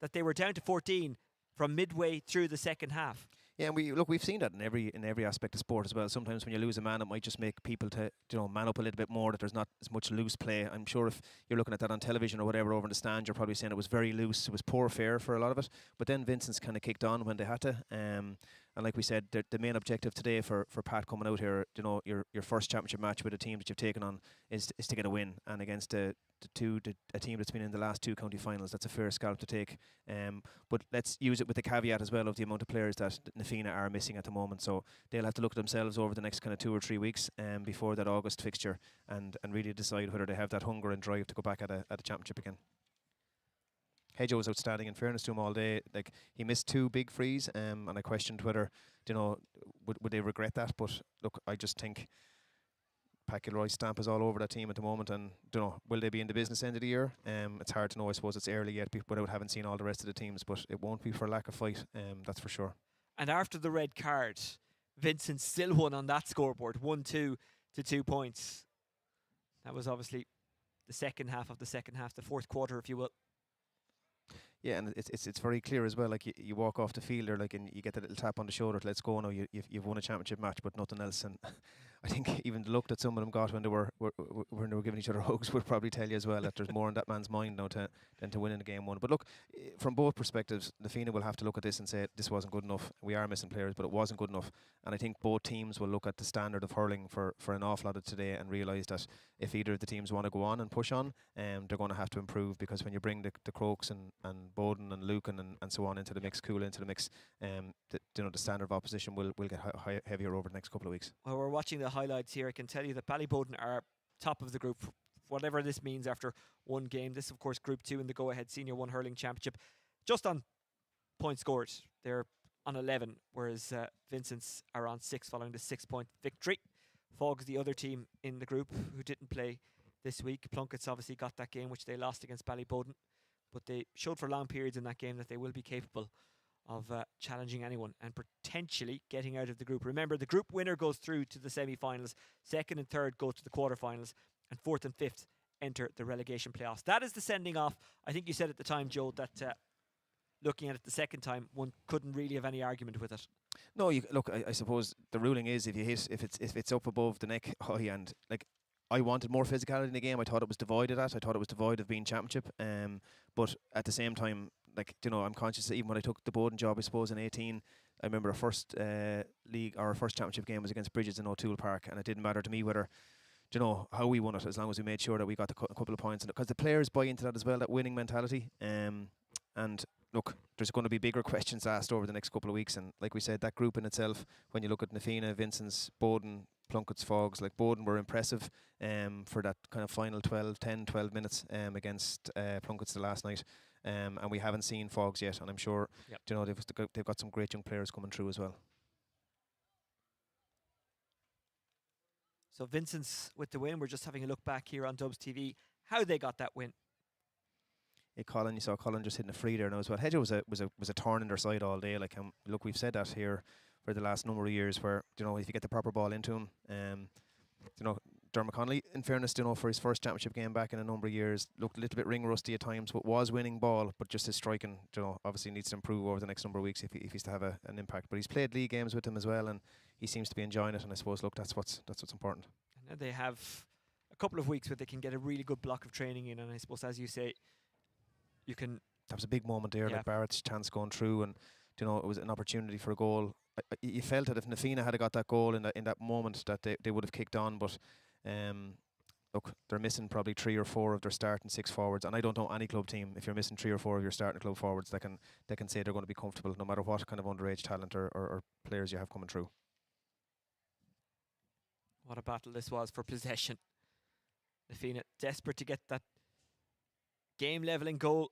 Speaker 1: that they were down to 14 from midway through the second half.
Speaker 2: Yeah, and we've seen that in every aspect of sport as well. Sometimes when you lose a man, it might just make people to, you know, man up a little bit more, that there's not as much loose play. I'm sure if you're looking at that on television or whatever over in the stand, you're probably saying it was very loose. It was poor fare for a lot of it. But then Vincent's kind of kicked on when they had to. And like we said, the main objective today for Pat coming out here, you know, your first championship match with a team that you've taken on is to get a win, and against a team that's been in the last 2 county finals, that's a fair scalp to take. But let's use it with the caveat as well of the amount of players that Fianna are missing at the moment. So they'll have to look at themselves over the next kind of 2 or 3 weeks before that August fixture, and really decide whether they have that hunger and drive to go back at a championship again. Hedgehow was outstanding, in fairness to him, all day. Like, he missed 2 big frees, and I questioned whether, you know, would they regret that. But look, I just think Pat Gilroy's stamp is all over that team at the moment, and, you know, will they be in the business end of the year? It's hard to know. I suppose it's early yet without having seen all the rest of the teams, but it won't be for lack of fight, that's for sure.
Speaker 1: And after the red card, Vincent still won on that scoreboard, 1-2 to 2 points. That was obviously the second half of the second half, the fourth quarter, if you will.
Speaker 2: Yeah, and it's very clear as well. Like, you walk off the field there, like, and you get that little tap on the shoulder. Let's go now. You've won a championship match, but nothing else. And I think even the look that some of them got when they were giving each other hugs would probably tell you as well that there's more in that man's mind now than to win in the game 1. But look, from both perspectives, Fianna will have to look at this and say this wasn't good enough. We are missing players, but it wasn't good enough. And I think both teams will look at the standard of hurling for an awful lot of today and realise that if either of the teams want to go on and push on, they're going to have to improve, because when you bring the Crokes and Bowden and Lucan and so on into the mix, Coola into the mix, the standard of opposition will get heavier over the next couple of weeks.
Speaker 1: Well, we're watching the highlights here. I can tell you that Ballybowden are top of the group, whatever this means after 1 game. This, of course, Group 2 in the Go-Ahead Senior 1 Hurling Championship. Just on points scored, they're on 11, whereas Vincent's are on 6 following the 6-point victory. Fog's the other team in the group who didn't play this week. Plunkett's obviously got that game, which they lost against Ballyboden, but they showed for long periods in that game that they will be capable of challenging anyone and potentially getting out of the group. Remember, the group winner goes through to the semi-finals, second and third go to the quarterfinals, and fourth and fifth enter the relegation playoffs. That is the sending off. I think you said at the time, Joe, that looking at it the second time, one couldn't really have any argument with it.
Speaker 2: No, look. I suppose the ruling is if it's up above the neck, and like I wanted more physicality in the game. I thought it was devoid of that. I thought it was devoid of being championship. But at the same time, like, I'm conscious that even when I took the Bowden job, I suppose in 18, I remember our first league or our first championship game was against Bridges in O'Toole Park, and it didn't matter to me whether, how we won it, as long as we made sure that we got a couple of points, because the players buy into that as well, that winning mentality. And look, there's going to be bigger questions asked over the next couple of weeks, and like we said, that group in itself, when you look at Fianna, Vincents, Bowden, Plunkett's, Fogs, like Bowden were impressive for that kind of final 12 minutes against Plunkett's the last night, and we haven't seen Fogs yet, and I'm sure they've got some great young players coming through as well.
Speaker 1: So Vincent's with the win. We're just having a look back here on Dubs TV, how they got that win.
Speaker 2: Hey, Colin, you saw Colin just hitting a free there now as well. Hedger was a thorn in their side all day. Like, look, we've said that here for the last number of years, where if you get the proper ball into him, Dermot Connolly, in fairness, for his first championship game back in a number of years, looked a little bit ring rusty at times, but was winning ball. But just his striking, obviously needs to improve over the next number of weeks if he's to have an impact. But he's played league games with him as well, and he seems to be enjoying it. And I suppose, look, that's what's important.
Speaker 1: And now they have a couple of weeks where they can get a really good block of training in, and I suppose, as you say, you can.
Speaker 2: That was a big moment there, like Barrett's chance going through, and it was an opportunity for a goal. You felt that if Fianna had got that goal in that moment, that they would have kicked on. But look, they're missing probably 3 or 4 of their starting 6 forwards, and I don't know any club team, if you're missing 3 or 4 of your starting club forwards, they can say they're going to be comfortable no matter what kind of underage talent or players you have coming through.
Speaker 1: What a battle this was for possession. Fianna desperate to get that game leveling goal.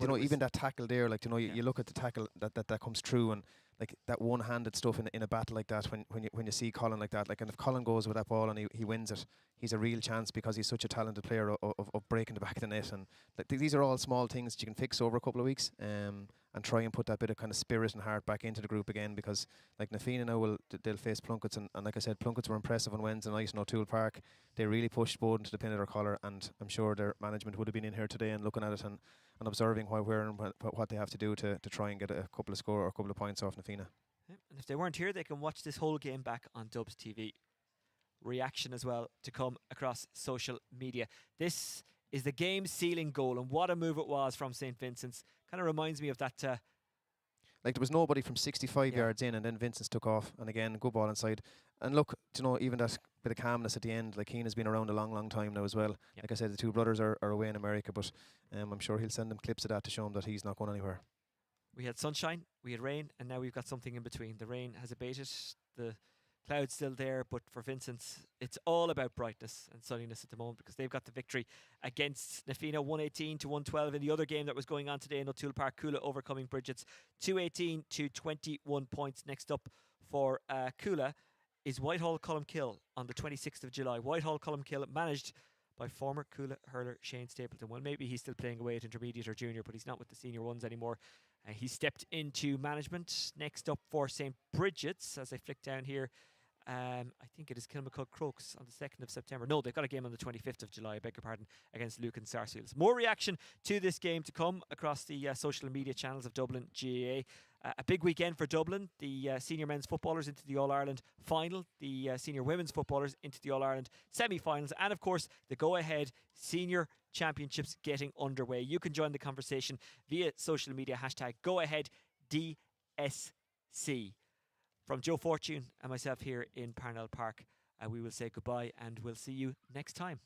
Speaker 2: Even that tackle there, like, you look at the tackle that comes through, and like that one-handed stuff in a battle like that, when you see Colin like that, like, and if Colin goes with that ball and he wins it, he's a real chance, because he's such a talented player of breaking the back of the net. And like, these are all small things that you can fix over a couple of weeks, and try and put that bit of kind of spirit and heart back into the group again, because like Fianna now they'll face Plunkett's, and like I said, Plunkett's were impressive on Wednesday night in O'Toole Park. They really pushed Bowden to the pin of their collar, and I'm sure their management would have been in here today and looking at it and observing what they have to do to try and get a couple of score or a couple of points off Fianna.
Speaker 1: Yeah, and if they weren't here, they can watch this whole game back on Dubs TV. Reaction as well to come across social media. This is the game sealing goal, and what a move it was from St. Vincent's. Kind of reminds me of that.
Speaker 2: Like, there was nobody from 65 yards in, and then Vincent's took off, and again, good ball inside. And look, even that bit of calmness at the end, like, Keane has been around a long, long time now as well. Yep. Like I said, the 2 brothers are away in America, but I'm sure he'll send them clips of that to show them that he's not going anywhere.
Speaker 1: We had sunshine, we had rain, and now we've got something in between. The rain has abated, the clouds still there, but for Vincent, it's all about brightness and sunniness at the moment, because they've got the victory against Fianna, 118-112 in the other game that was going on today in O'Toole Park. Coola overcoming Bridget's 218-21 points. Next up for Coola is Whitehall Columkill on the 26th of July. Whitehall Columkill, managed by former Coola hurler Shane Stapleton. Well, maybe he's still playing away at intermediate or junior, but he's not with the senior ones anymore. He stepped into management. Next up for St. Bridget's, as I flick down here, I think it is Kilmacud Crokes on the 2nd of September. No, they've got a game on the 25th of July, I beg your pardon, against Lucan Sarsfields. More reaction to this game to come across the social media channels of Dublin GAA. A big weekend for Dublin. The senior men's footballers into the All-Ireland final, the senior women's footballers into the All-Ireland semi-finals, and of course the go-ahead senior championships getting underway. You can join the conversation via social media, #GoAheadDSC. From Joe Fortune and myself here in Parnell Park, we will say goodbye, and we'll see you next time.